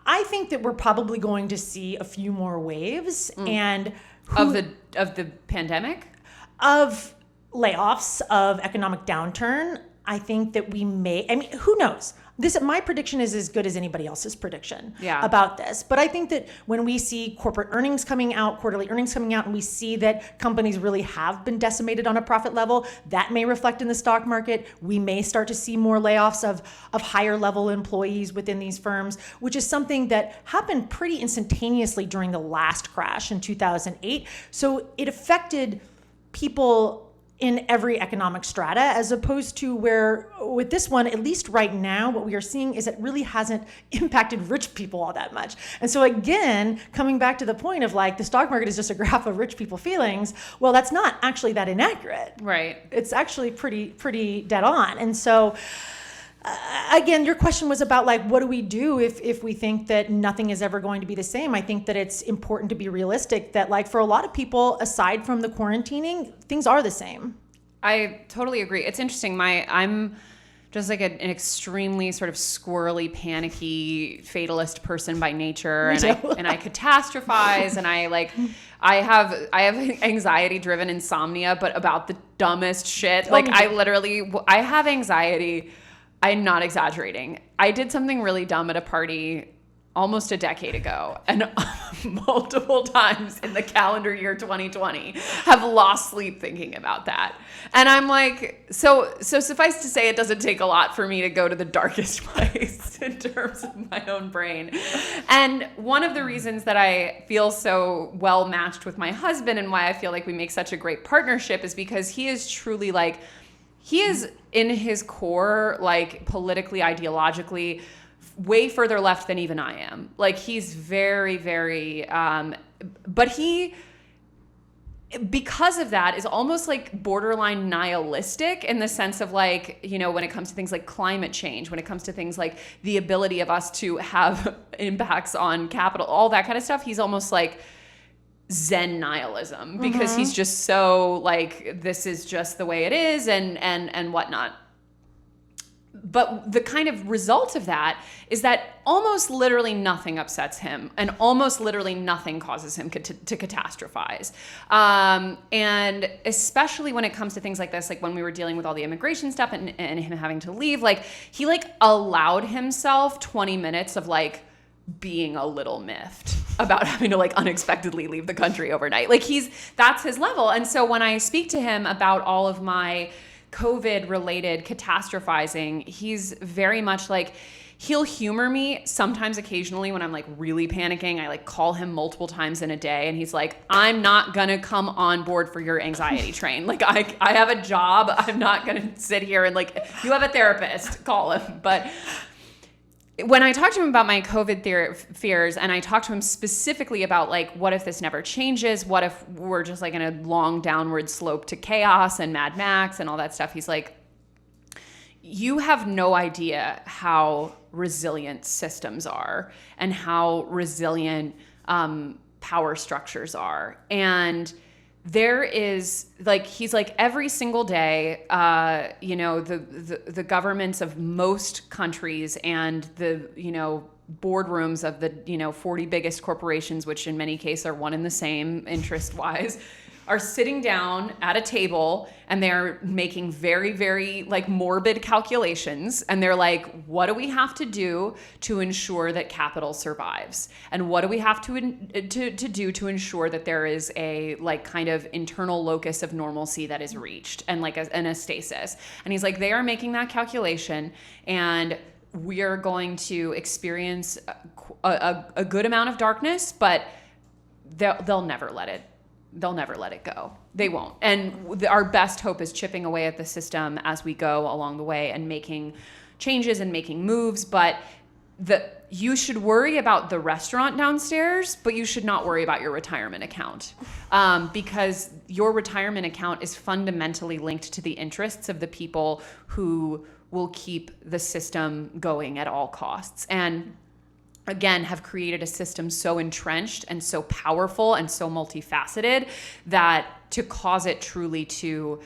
I think that we're probably going to see a few more waves and of the pandemic, of layoffs, of economic downturn. I think that we may, who knows? My prediction is as good as anybody else's prediction about this. But I think that when we see corporate earnings coming out, quarterly earnings coming out, and we see that companies really have been decimated on a profit level, that may reflect in the stock market. We may start to see more layoffs of higher level employees within these firms, which is something that happened pretty instantaneously during the last crash in 2008. So it affected people in every economic strata, as opposed to where with this one, at least right now, what we are seeing is it really hasn't impacted rich people all that much. And so again, coming back to the point of like the stock market is just a graph of rich people feelings, well, that's not actually that inaccurate. Right. It's actually pretty dead on. And so again, your question was about like, what do we do if we think that nothing is ever going to be the same? I think that it's important to be realistic that like for a lot of people, aside from the quarantining, things are the same. I totally agree. It's interesting. I'm just like an extremely sort of squirrely, panicky, fatalist person by nature. And I catastrophize, and I have anxiety driven insomnia, but about the dumbest shit. Like I have anxiety. I'm not exaggerating. I did something really dumb at a party almost a decade ago, and multiple times in the calendar year 2020 have lost sleep thinking about that. And I'm like, so suffice to say, it doesn't take a lot for me to go to the darkest place in terms of my own brain. And one of the reasons that I feel so well matched with my husband and why I feel like we make such a great partnership is because he is truly like, he is in his core, like politically, ideologically, way further left than even I am. Like he's very, very, but he because of that, is almost like borderline nihilistic in the sense of like, when it comes to things like climate change, when it comes to things like the ability of us to have impacts on capital, all that kind of stuff. He's almost like Zen nihilism, because he's just so like, this is just the way it is and whatnot. But the kind of result of that is that almost literally nothing upsets him, and almost literally nothing causes him to catastrophize. And especially when it comes to things like this, like when we were dealing with all the immigration stuff and him having to leave, like he like allowed himself 20 minutes of like being a little miffed about having to like unexpectedly leave the country overnight. Like that's his level. And so when I speak to him about all of my COVID related catastrophizing, he's very much like, he'll humor me sometimes occasionally when I'm like really panicking. I like call him multiple times in a day and he's like, I'm not gonna come on board for your anxiety train. Like I have a job. I'm not gonna sit here and like, you have a therapist, call him. But when I talked to him about my COVID fears, and I talked to him specifically about like, what if this never changes? What if we're just like in a long downward slope to chaos and Mad Max and all that stuff? He's like, you have no idea how resilient systems are and how resilient power structures are. And there is like, he's like, every single day, the governments of most countries and the, boardrooms of the, 40 biggest corporations, which in many cases are one and the same interest wise, are sitting down at a table and they're making very, very like morbid calculations. And they're like, what do we have to do to ensure that capital survives? And what do we have to do to ensure that there is a like kind of internal locus of normalcy that is reached and like a stasis? And he's like, they are making that calculation, and we are going to experience a good amount of darkness, but they'll never let it go. They won't. And our best hope is chipping away at the system as we go along the way and making changes and making moves. But you should worry about the restaurant downstairs, but you should not worry about your retirement account, because your retirement account is fundamentally linked to the interests of the people who will keep the system going at all costs. And again, have created a system so entrenched and so powerful and so multifaceted that to cause it truly to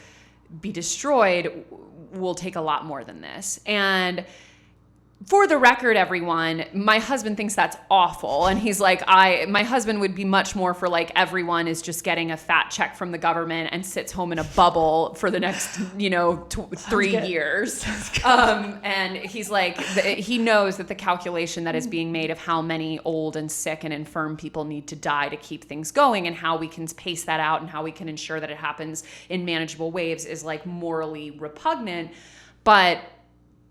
be destroyed will take a lot more than this. And for the record, everyone, my husband thinks that's awful. And he's like, my husband would be much more for like, everyone is just getting a fat check from the government and sits home in a bubble for the next, 3 years. And he's like, he knows that the calculation that is being made of how many old and sick and infirm people need to die to keep things going and how we can pace that out and how we can ensure that it happens in manageable waves is like morally repugnant. But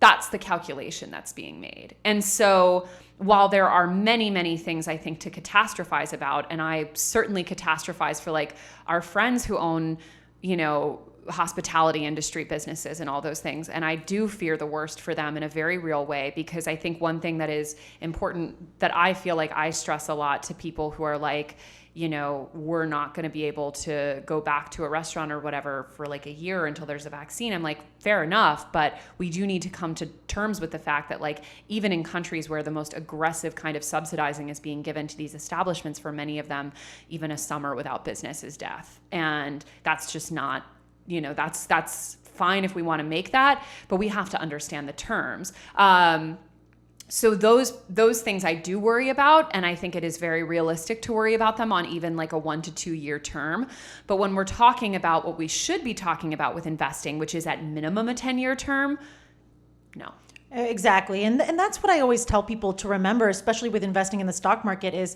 that's the calculation that's being made. And so while there are many, many things I think to catastrophize about, and I certainly catastrophize for like our friends who own, hospitality industry businesses and all those things. And I do fear the worst for them in a very real way, because I think one thing that is important that I feel like I stress a lot to people who are like, we're not going to be able to go back to a restaurant or whatever for like a year until there's a vaccine. I'm like, fair enough. But we do need to come to terms with the fact that like, even in countries where the most aggressive kind of subsidizing is being given to these establishments, for many of them, even a summer without business is death. And that's just not, that's fine if we want to make that, but we have to understand the terms. So those things I do worry about, and I think it is very realistic to worry about them on even like a 1 to 2 year term. But when we're talking about what we should be talking about with investing, which is at minimum a 10-year term, no. Exactly. And that's what I always tell people to remember, especially with investing in the stock market, is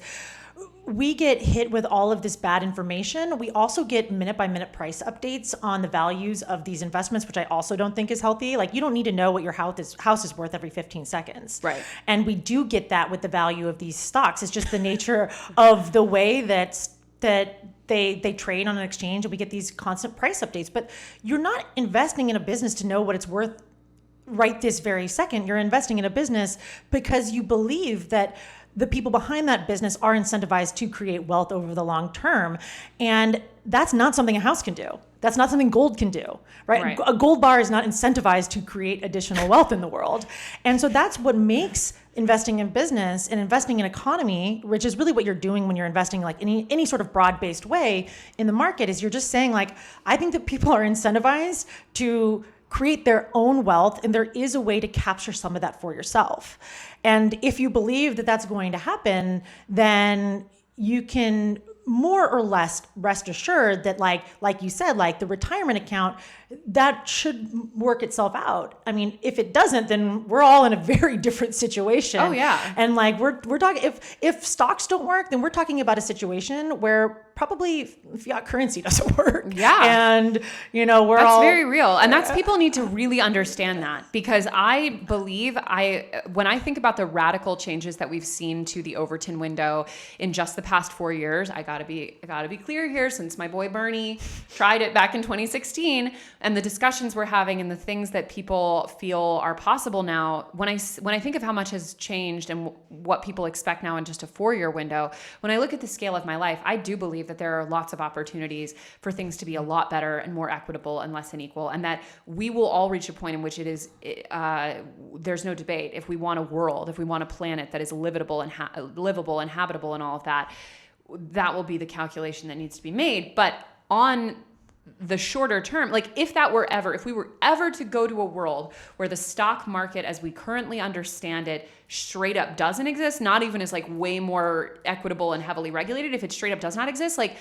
we get hit with all of this bad information. We also get minute by minute price updates on the values of these investments, which I also don't think is healthy. Like, you don't need to know what your house is worth every 15 seconds. Right. And we do get that with the value of these stocks. It's just the nature of the way that they trade on an exchange, and we get these constant price updates. But you're not investing in a business to know what it's worth right this very second. You're investing in a business because you believe that the people behind that business are incentivized to create wealth over the long term. And that's not something a house can do. That's not something gold can do, right? A gold bar is not incentivized to create additional wealth in the world. And so that's what makes investing in business and investing in economy, which is really what you're doing when you're investing like any sort of broad-based way in the market, is you're just saying like, I think that people are incentivized to create their own wealth, and there is a way to capture some of that for yourself. And if you believe that that's going to happen, then you can more or less rest assured that like you said, like the retirement account, that should work itself out. I mean, if it doesn't, then we're all in a very different situation. Oh yeah. And like we're talking, if stocks don't work, then we're talking about a situation where probably fiat currency doesn't work. Yeah. And that's very real. And that's, people need to really understand that, because I believe when I think about the radical changes that we've seen to the Overton window in just the past 4 years, I gotta be clear here, since my boy Bernie tried it back in 2016, and the discussions we're having and the things that people feel are possible now, when I think of how much has changed and what people expect now in just a 4-year window, when I look at the scale of my life, I do believe that there are lots of opportunities for things to be a lot better and more equitable and less unequal, and that we will all reach a point in which it is, there's no debate. If we want a world, if we want a planet that is livable and habitable and all of that, that will be the calculation that needs to be made. But on the shorter term, like if we were ever to go to a world where the stock market as we currently understand it straight up doesn't exist, not even as like way more equitable and heavily regulated, if it straight up does not exist, like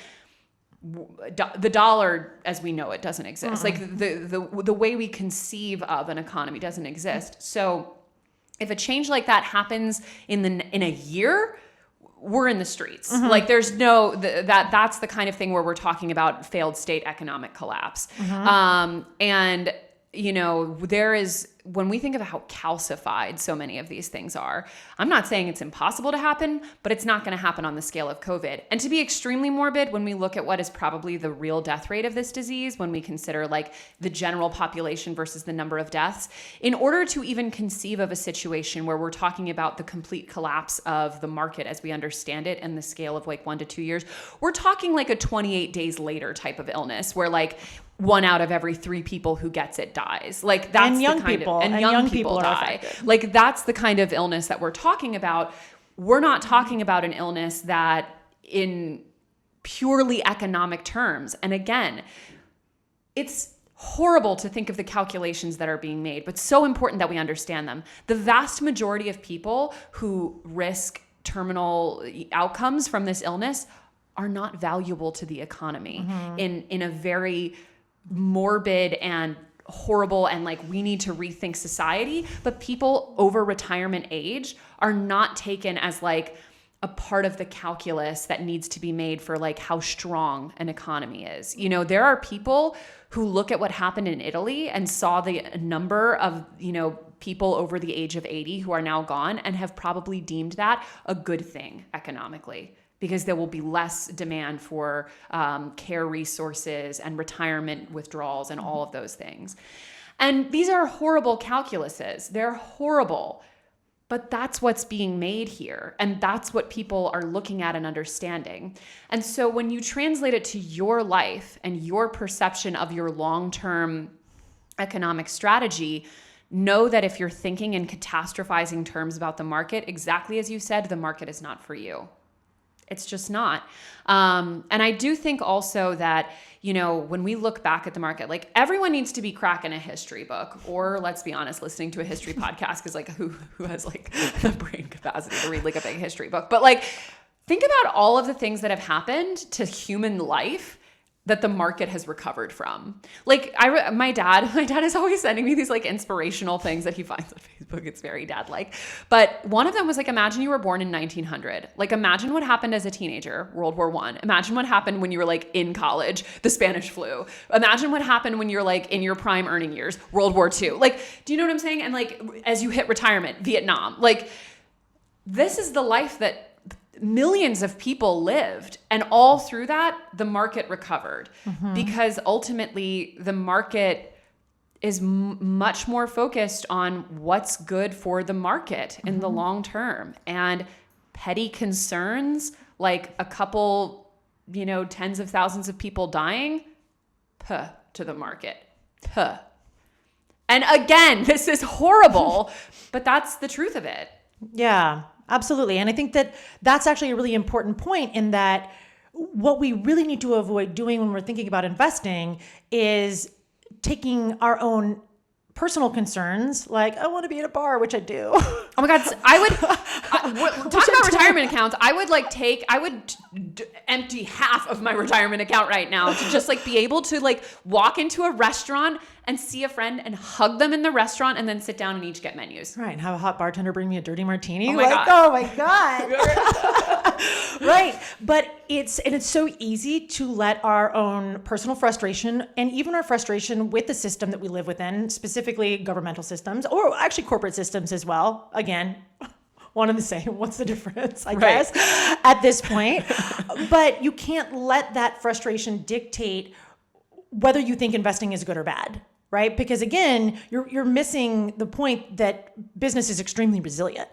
the dollar as we know it doesn't exist. Like the way we conceive of an economy doesn't exist. So if a change like that happens in a year, we're in the streets. Like there's no, that's the kind of thing where we're talking about failed state economic collapse. And there is, when we think of how calcified so many of these things are, I'm not saying it's impossible to happen, but it's not going to happen on the scale of COVID. And to be extremely morbid, when we look at what is probably the real death rate of this disease, when we consider like the general population versus the number of deaths, in order to even conceive of a situation where we're talking about the complete collapse of the market as we understand it and the scale of like 1 to 2 years, we're talking like a 28 days later type of illness where like 1 out of every 3 people who gets it dies. Like that's and young the kind people. of, and young people die. Like that's the kind of illness that we're talking about. We're not talking about an illness that in purely economic terms. And again, it's horrible to think of the calculations that are being made, but so important that we understand them. The vast majority of people who risk terminal outcomes from this illness are not valuable to the economy in a very morbid and horrible and like we need to rethink society. But people over retirement age are not taken as like a part of the calculus that needs to be made for like how strong an economy is. There are people who look at what happened in Italy and saw the number of people over the age of 80 who are now gone and have probably deemed that a good thing economically, because there will be less demand for care resources and retirement withdrawals and all of those things. And these are horrible calculuses. They're horrible. But that's what's being made here. And that's what people are looking at and understanding. And so when you translate it to your life and your perception of your long-term economic strategy, know that if you're thinking in catastrophizing terms about the market, exactly as you said, the market is not for you. It's just not. And I do think also that, when we look back at the market, like everyone needs to be cracking a history book, or let's be honest, listening to a history podcast, because like who has like the brain capacity to read like a big history book? But like think about all of the things that have happened to human life that the market has recovered from. Like my dad is always sending me these like inspirational things that he finds on Facebook. It's very dad-like. But one of them was like, imagine you were born in 1900. Like imagine what happened as a teenager, World War I. Imagine what happened when you were like in college, the Spanish flu. Imagine what happened when you're like in your prime earning years, World War II. Like, do you know what I'm saying? And like, as you hit retirement, Vietnam, like this is the life that millions of people lived. And all through that, the market recovered because ultimately the market is much more focused on what's good for the market in the long term. And petty concerns, like a couple, tens of thousands of people dying, puh, to the market. Puh. And again, this is horrible, but that's the truth of it. Yeah, absolutely. And I think that that's actually a really important point, in that what we really need to avoid doing when we're thinking about investing is taking our own personal concerns, like I want to be at a bar, which I do. Oh my God. Talk about retirement accounts. I would empty half of my retirement account right now to just like be able to like walk into a restaurant and see a friend and hug them in the restaurant and then sit down and each get menus. Right. And have a hot bartender bring me a dirty martini. Oh my God. Oh my God. Right. But it's so easy to let our own personal frustration and even our frustration with the system that we live within, specifically governmental systems, or actually corporate systems as well. Again, one and the same. What's the difference, I guess, at this point? But you can't let that frustration dictate whether you think investing is good or bad, right? Because again, you're missing the point that business is extremely resilient.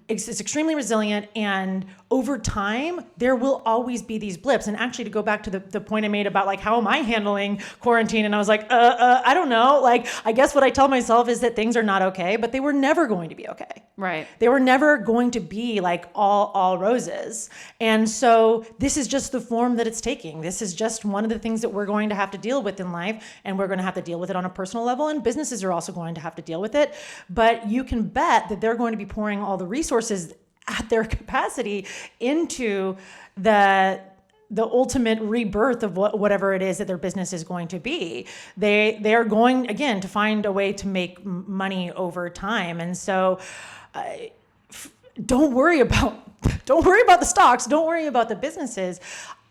It's extremely resilient, and over time, there will always be these blips. And actually, to go back to the point I made about like, how am I handling quarantine? And I was like, I don't know. Like, I guess what I tell myself is that things are not okay, but they were never going to be okay. Right. They were never going to be like all roses. And so this is just the form that it's taking. This is just one of the things that we're going to have to deal with in life, and we're going to have to deal with it on a personal level, and businesses are also going to have to deal with it. But you can bet that they're going to be pouring all the resources at their capacity into the ultimate rebirth of whatever it is that their business is going to be. They are going, again, to find a way to make money over time. And so don't worry about the stocks. Don't worry about the businesses.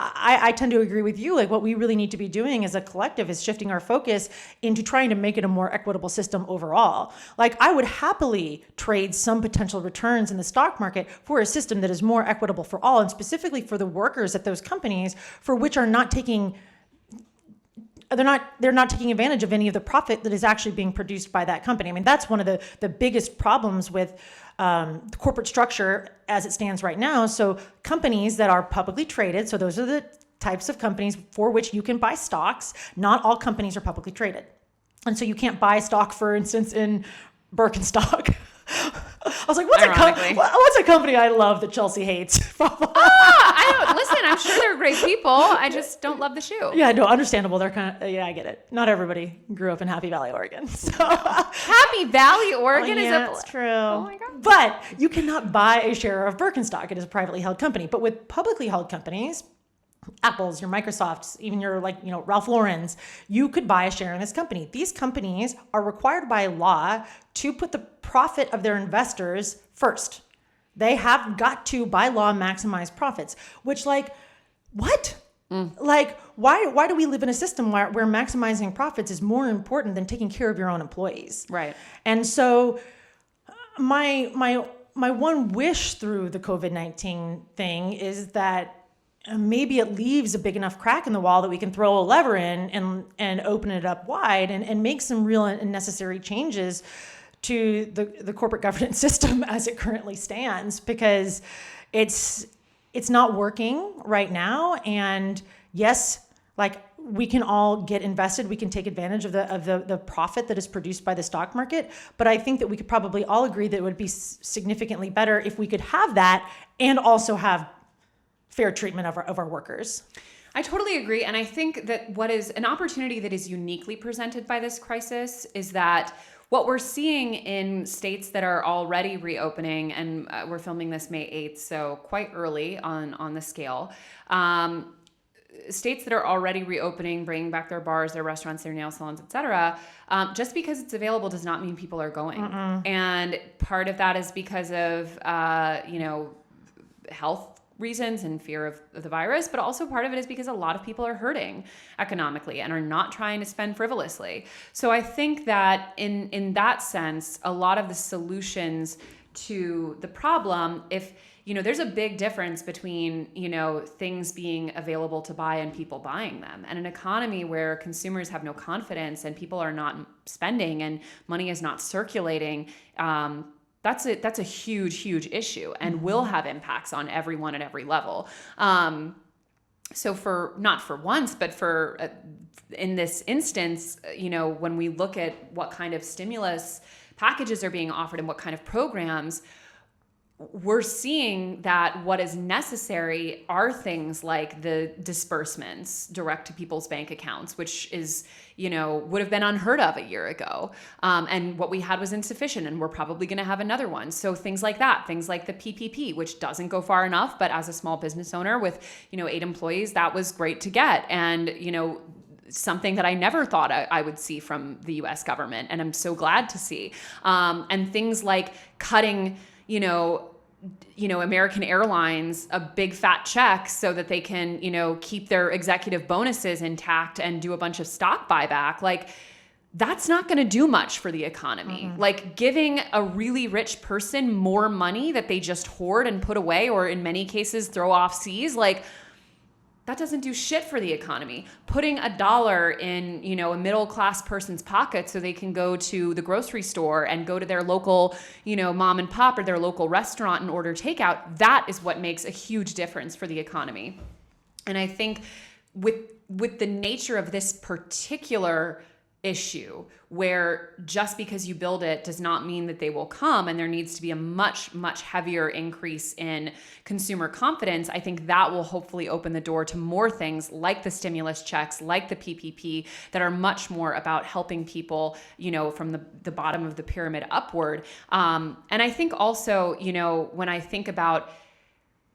I tend to agree with you. Like, what we really need to be doing as a collective is shifting our focus into trying to make it a more equitable system overall. Like, I would happily trade some potential returns in the stock market for a system that is more equitable for all, and specifically for the workers at those companies for which are not taking they're not taking advantage of any of the profit that is actually being produced by that company. I mean, that's one of the biggest problems with the corporate structure as it stands right now. So companies that are publicly traded, so those are the types of companies for which you can buy stocks. Not all companies are publicly traded. And so you can't buy stock, for instance, in Birkenstock. I was like, what's a company I love that Chelsea hates? Listen, I'm sure they're great people. I just don't love the shoe. Yeah, no, understandable. They're I get it. Not everybody grew up in Happy Valley, Oregon. So. Happy Valley, Oregon is that's true. Oh my God. But you cannot buy a share of Birkenstock. It is a privately held company. But with publicly held companies, Apple's, your Microsofts, even your Ralph Lauren's, you could buy a share in this company. These companies are required by law to put the profit of their investors first. They have got to, by law, maximize profits, which what? Like, why do we live in a system where maximizing profits is more important than taking care of your own employees? Right. And so my one wish through the COVID-19 thing is that maybe it leaves a big enough crack in the wall that we can throw a lever in and open it up wide and make some real and necessary changes to the corporate governance system as it currently stands, because it's not working right now. And yes, we can all get invested. We can take advantage of the profit that is produced by the stock market. But I think that we could probably all agree that it would be significantly better if we could have that and also have fair treatment of our workers. I totally agree. And I think that what is an opportunity that is uniquely presented by this crisis is that what we're seeing in states that are already reopening, and we're filming this May 8th, so quite early on the scale, states that are already reopening, bringing back their bars, their restaurants, their nail salons, et cetera, just because it's available does not mean people are going. And part of that is because of, health reasons and fear of the virus, but also part of it is because a lot of people are hurting economically and are not trying to spend frivolously. So I think that in that sense, a lot of the solutions to the problem, there's a big difference between, things being available to buy and people buying them. And an economy where consumers have no confidence and people are not spending and money is not circulating, that's a huge issue and will have impacts on everyone at every level. So not for once, but for in this instance, when we look at what kind of stimulus packages are being offered and what kind of programs, we're seeing that what is necessary are things like the disbursements direct to people's bank accounts, which is, would have been unheard of a year ago. And what we had was insufficient, and we're probably going to have another one. So things like that, things like the PPP, which doesn't go far enough, but as a small business owner with, 8 employees, that was great to get. And, something that I never thought I would see from the US government. And I'm so glad to see. And things like cutting, American Airlines a big fat check so that they can, keep their executive bonuses intact and do a bunch of stock buyback. Like, that's not going to do much for the economy. Mm-hmm. Like, giving a really rich person more money that they just hoard and put away, or in many cases throw off seas, like, that doesn't do shit for the economy. Putting $1 in, a middle-class person's pocket so they can go to the grocery store and go to their local, mom and pop or their local restaurant and order takeout, that is what makes a huge difference for the economy. And I think with the nature of this particular issue, where just because you build it does not mean that they will come, and there needs to be a much heavier increase in consumer confidence, I think that will hopefully open the door to more things like the stimulus checks, like the PPP, that are much more about helping people, from the bottom of the pyramid upward. And I think also, when I think about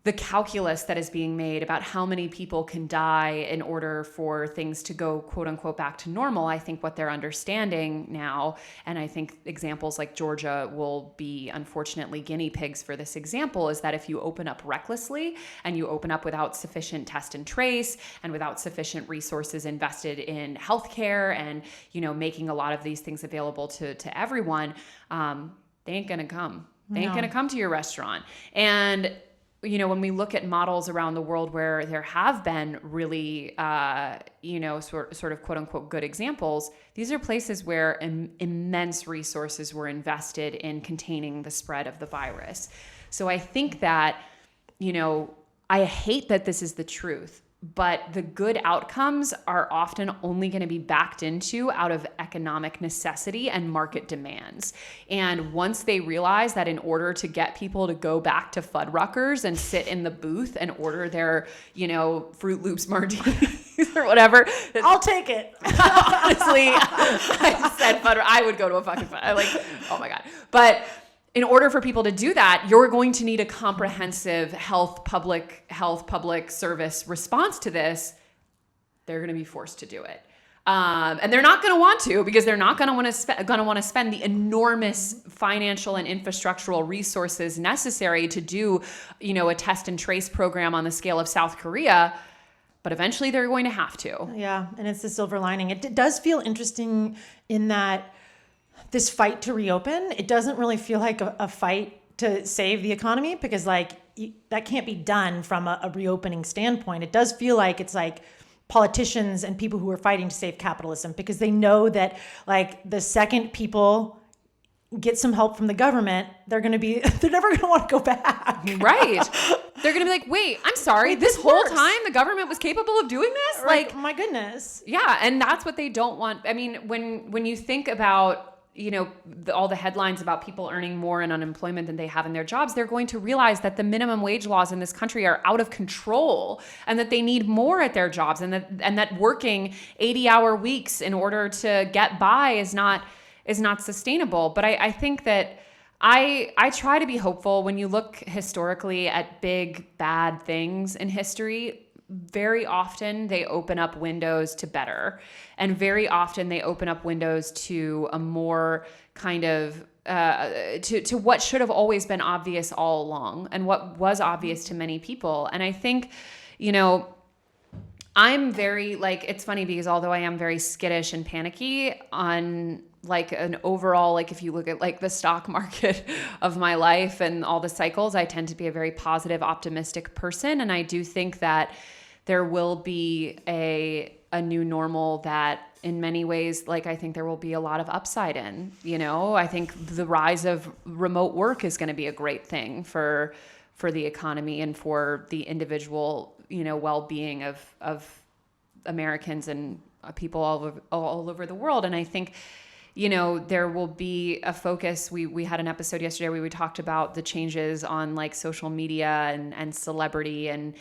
the calculus that is being made about how many people can die in order for things to go, quote unquote, back to normal, I think what they're understanding now, and I think examples like Georgia will be unfortunately guinea pigs for this example, is that if you open up recklessly and you open up without sufficient test and trace and without sufficient resources invested in healthcare and, making a lot of these things available to everyone, they ain't gonna come. They ain't gonna come to your restaurant. And when we look at models around the world where there have been really, sort of quote unquote good examples, these are places where immense resources were invested in containing the spread of the virus. So I think that, I hate that this is the truth, but the good outcomes are often only going to be backed into out of economic necessity and market demands. And once they realize that in order to get people to go back to Fuddruckers and sit in the booth and order their, Fruit Loops martinis or whatever, I'll take it. Honestly, I said Fuddruckers. I would go to a fucking oh my God. But in order for people to do that, you're going to need a comprehensive public service response to this. They're going to be forced to do it. And they're not going to want to, because they're not going to want to spend the enormous financial and infrastructural resources necessary to do, a test and trace program on the scale of South Korea. But eventually they're going to have to. Yeah. And it's the silver lining. It does feel interesting in that this fight to reopen, it doesn't really feel like a fight to save the economy, because that can't be done from a reopening standpoint. It does feel like it's like politicians and people who are fighting to save capitalism, because they know that the second people get some help from the government, they're never going to want to go back. Right. They're going to be like, wait, I'm sorry. This whole time the government was capable of doing this? Like, my goodness. Yeah. And that's what they don't want. I mean, when you think about, all the headlines about people earning more in unemployment than they have in their jobs, they're going to realize that the minimum wage laws in this country are out of control, and that they need more at their jobs, and that working 80-hour weeks in order to get by is not sustainable. But I think that I try to be hopeful. When you look historically at big bad things in history, very often they open up windows to better. And very often they open up windows to a more kind of, to what should have always been obvious all along, and what was obvious to many people. And I think, I'm very, it's funny because although I am very skittish and panicky on an overall, if you look at the stock market of my life and all the cycles, I tend to be a very positive, optimistic person. And I do think that there will be a new normal that in many ways, like, I think there will be a lot of upside in, I think the rise of remote work is going to be a great thing for the economy and for the individual, well-being of Americans and people all over the world. And I think, there will be a focus. We had an episode yesterday where we talked about the changes on like social media and celebrity and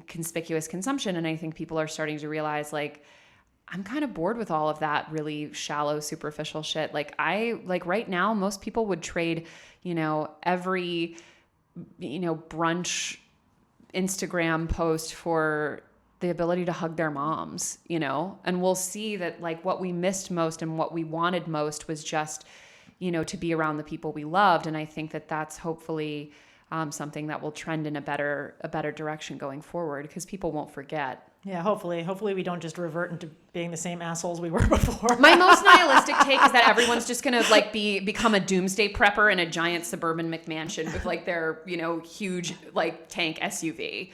conspicuous consumption. And I think people are starting to realize, like, I'm kind of bored with all of that really shallow, superficial shit. Like right now, most people would trade, every, brunch Instagram post for the ability to hug their moms, and we'll see that like what we missed most and what we wanted most was just, to be around the people we loved. And I think that that's hopefully something that will trend in a better direction going forward, because people won't forget. Yeah, hopefully we don't just revert into being the same assholes we were before. My most nihilistic take is that everyone's just going to like become a doomsday prepper in a giant suburban McMansion with like their, huge like tank SUV.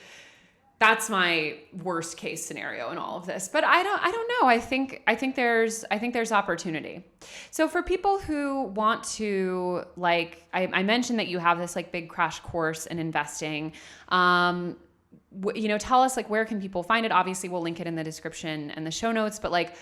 That's my worst case scenario in all of this. But I don't know. I think there's opportunity. So for people who want to, like, I mentioned that you have this like big crash course in investing. Tell us, like, where can people find it? Obviously, we'll link it in the description and the show notes, but like,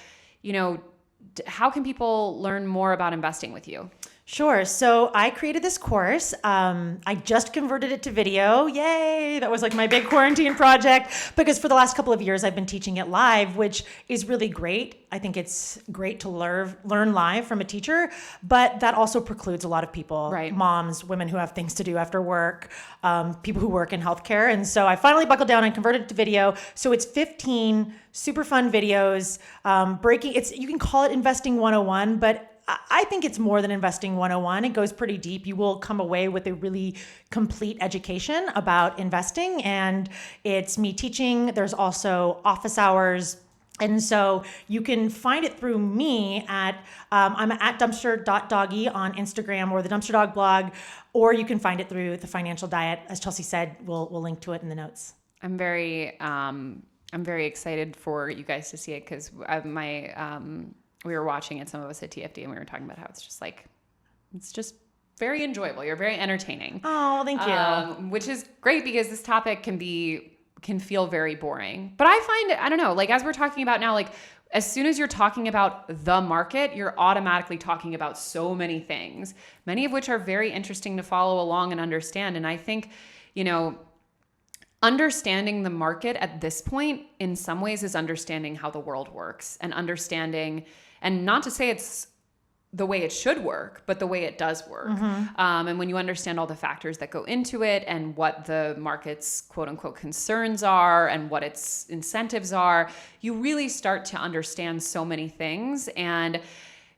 how can people learn more about investing with you? Sure. So I created this course. I just converted it to video. Yay. That was like my big quarantine project, because for the last couple of years I've been teaching it live, which is really great. I think it's great to learn live from a teacher, but that also precludes a lot of people, right? Moms, women who have things to do after work, people who work in healthcare. And so I finally buckled down and converted it to video. So it's 15 super fun videos, you can call it Investing 101, but I think it's more than Investing 101. It goes pretty deep. You will come away with a really complete education about investing, and it's me teaching. There's also office hours. And so you can find it through me I'm at dumpster.doggy on Instagram or the Dumpster Dog blog, or you can find it through The Financial Diet. As Chelsea said, we'll link to it in the notes. I'm very excited for you guys to see it, because we were watching it, some of us at TFD, and we were talking about how it's just very enjoyable. You're very entertaining. Oh, thank you. Which is great, because this topic can feel very boring. But I find, I don't know, like, as we're talking about now, like, as soon as you're talking about the market, you're automatically talking about so many things, many of which are very interesting to follow along and understand. And I think, understanding the market at this point in some ways is understanding how the world works, and understanding, and not to say it's the way it should work, but the way it does work. Mm-hmm. And when you understand all the factors that go into it, and what the market's quote unquote concerns are, and what its incentives are, you really start to understand so many things. And,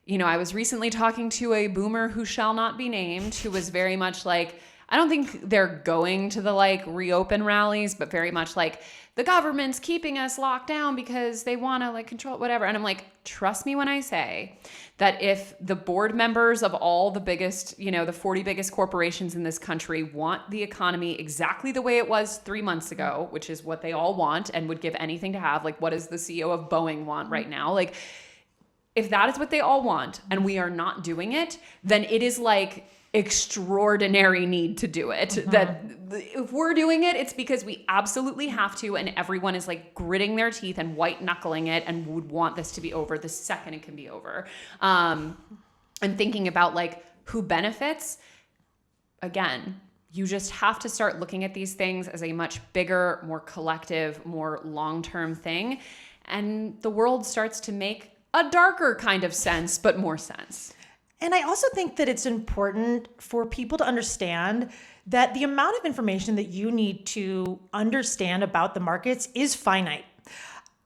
I was recently talking to a boomer who shall not be named, who was very much like, I don't think they're going to the like reopen rallies, but very much like, the government's keeping us locked down because they want to like control whatever. And I'm like, trust me when I say that if the board members of all the biggest, the 40 biggest corporations in this country want the economy exactly the way it was 3 months ago, which is what they all want and would give anything to have, like, what does the CEO of Boeing want right now? Like, if that is what they all want and we are not doing it, then it is like extraordinary need to do it. Mm-hmm. That if we're doing it, it's because we absolutely have to, and everyone is like gritting their teeth and white knuckling it and would want this to be over the second it can be over. And thinking about like who benefits, again, you just have to start looking at these things as a much bigger, more collective, more long-term thing. And the world starts to make a darker kind of sense, but more sense. And I also think that it's important for people to understand that the amount of information that you need to understand about the markets is finite.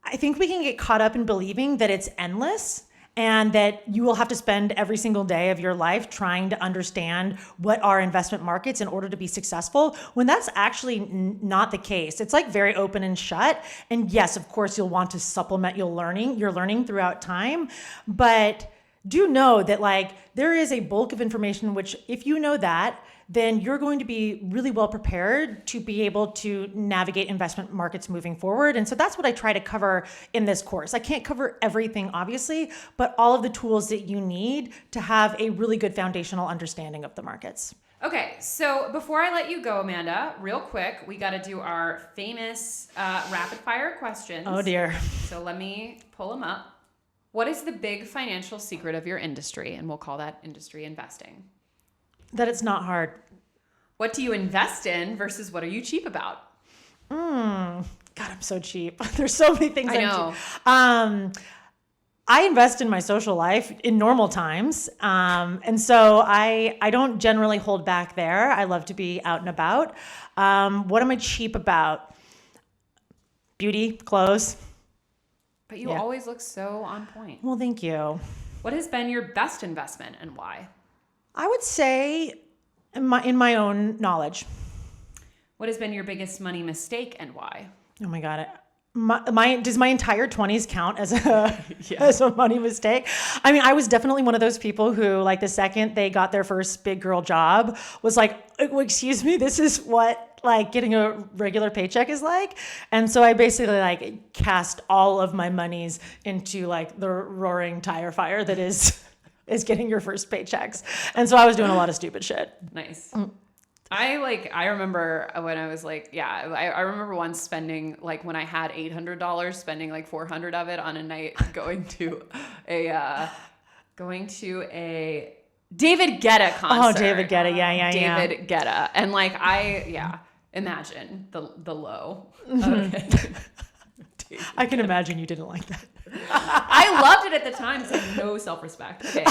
I think we can get caught up in believing that it's endless and that you will have to spend every single day of your life trying to understand what are investment markets in order to be successful, when that's actually not the case. It's like very open and shut. And yes, of course, you'll want to supplement your learning throughout time, but do know that like there is a bulk of information, which if you know that, then you're going to be really well prepared to be able to navigate investment markets moving forward. And so that's what I try to cover in this course. I can't cover everything, obviously, but all of the tools that you need to have a really good foundational understanding of the markets. Okay, so before I let you go, Amanda, real quick, we got to do our famous rapid fire questions. Oh dear. So let me pull them up. What is the big financial secret of your industry? And we'll call that industry investing. That it's not hard. What do you invest in versus what are you cheap about? God, I'm so cheap. There's so many things I know. I invest in my social life in normal times. And so I don't generally hold back there. I love to be out and about. What am I cheap about? Beauty, clothes. But you always look so on point. Well, thank you. What has been your best investment and why? I would say in my own knowledge. What has been your biggest money mistake and why? Oh my God. Does my entire 20s count as a money mistake? I mean, I was definitely one of those people who, like, the second they got their first big girl job was like, excuse me, this is what like getting a regular paycheck is like. And so I basically like cast all of my monies into like the roaring tire fire that is getting your first paychecks. And so I was doing a lot of stupid shit. Nice. I remember when I was like, I remember once spending, like, when I had $800, spending like $400 of it on a night going to a David Guetta concert. Oh, David Guetta. Yeah. David Guetta. And like, imagine the low. Okay. I can imagine you didn't like that. I loved it at the time, so no self-respect. Okay.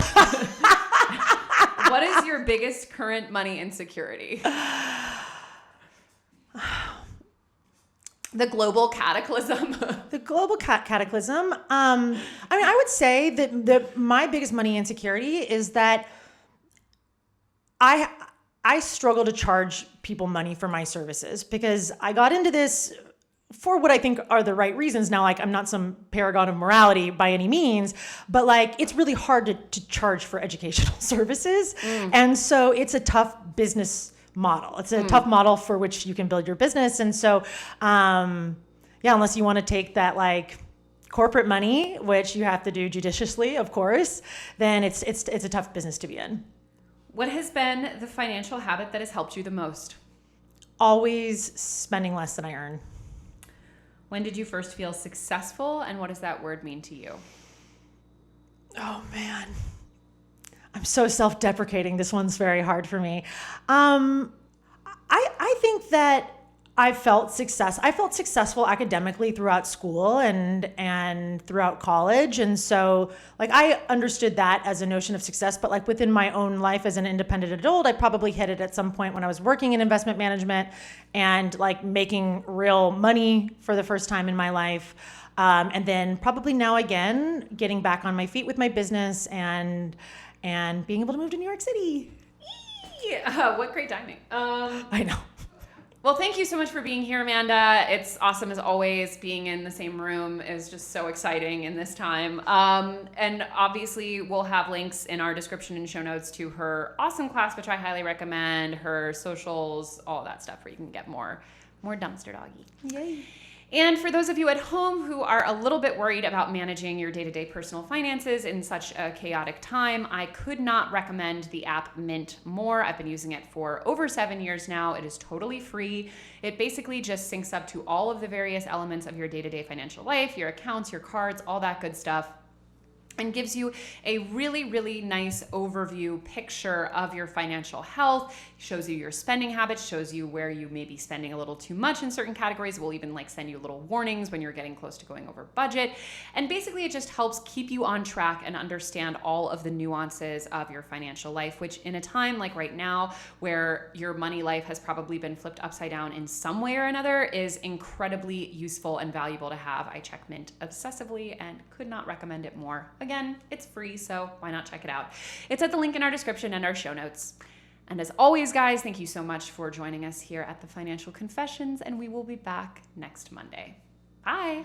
What is your biggest current money insecurity? The global cataclysm. The global cataclysm. I mean, I would say that my biggest money insecurity is that I struggle to charge people money for my services because I got into this for what I think are the right reasons. Now, like, I'm not some paragon of morality by any means, but like, it's really hard to charge for educational services. And so it's a tough business model. It's a tough model for which you can build your business. And so, unless you want to take that like corporate money, which you have to do judiciously, of course, then it's a tough business to be in. What has been the financial habit that has helped you the most? Always spending less than I earn. When did you first feel successful, and what does that word mean to you? Oh man, I'm so self-deprecating. This one's very hard for me. I think that I felt successful academically throughout school and throughout college. And so like I understood that as a notion of success, but like within my own life as an independent adult, I probably hit it at some point when I was working in investment management and like making real money for the first time in my life. And then probably now again, getting back on my feet with my business and being able to move to New York City. What great timing. I know. Well, thank you so much for being here, Amanda. It's awesome as always. Being in the same room is just so exciting in this time. And obviously, we'll have links in our description and show notes to her awesome class, which I highly recommend, her socials, all that stuff where you can get more dumpster doggy. Yay. And for those of you at home who are a little bit worried about managing your day-to-day personal finances in such a chaotic time, I could not recommend the app Mint more. I've been using it for over 7 years now. It is totally free. It basically just syncs up to all of the various elements of your day-to-day financial life, your accounts, your cards, all that good stuff, and gives you a really, really nice overview picture of your financial health, shows you your spending habits, shows you where you may be spending a little too much in certain categories. We'll even like send you little warnings when you're getting close to going over budget. And basically it just helps keep you on track and understand all of the nuances of your financial life, which in a time like right now, where your money life has probably been flipped upside down in some way or another, is incredibly useful and valuable to have. I check Mint obsessively and could not recommend it more. Again, it's free, so why not check it out? It's at the link in our description and our show notes. And as always, guys, thank you so much for joining us here at the Financial Confessions, and we will be back next Monday. Bye.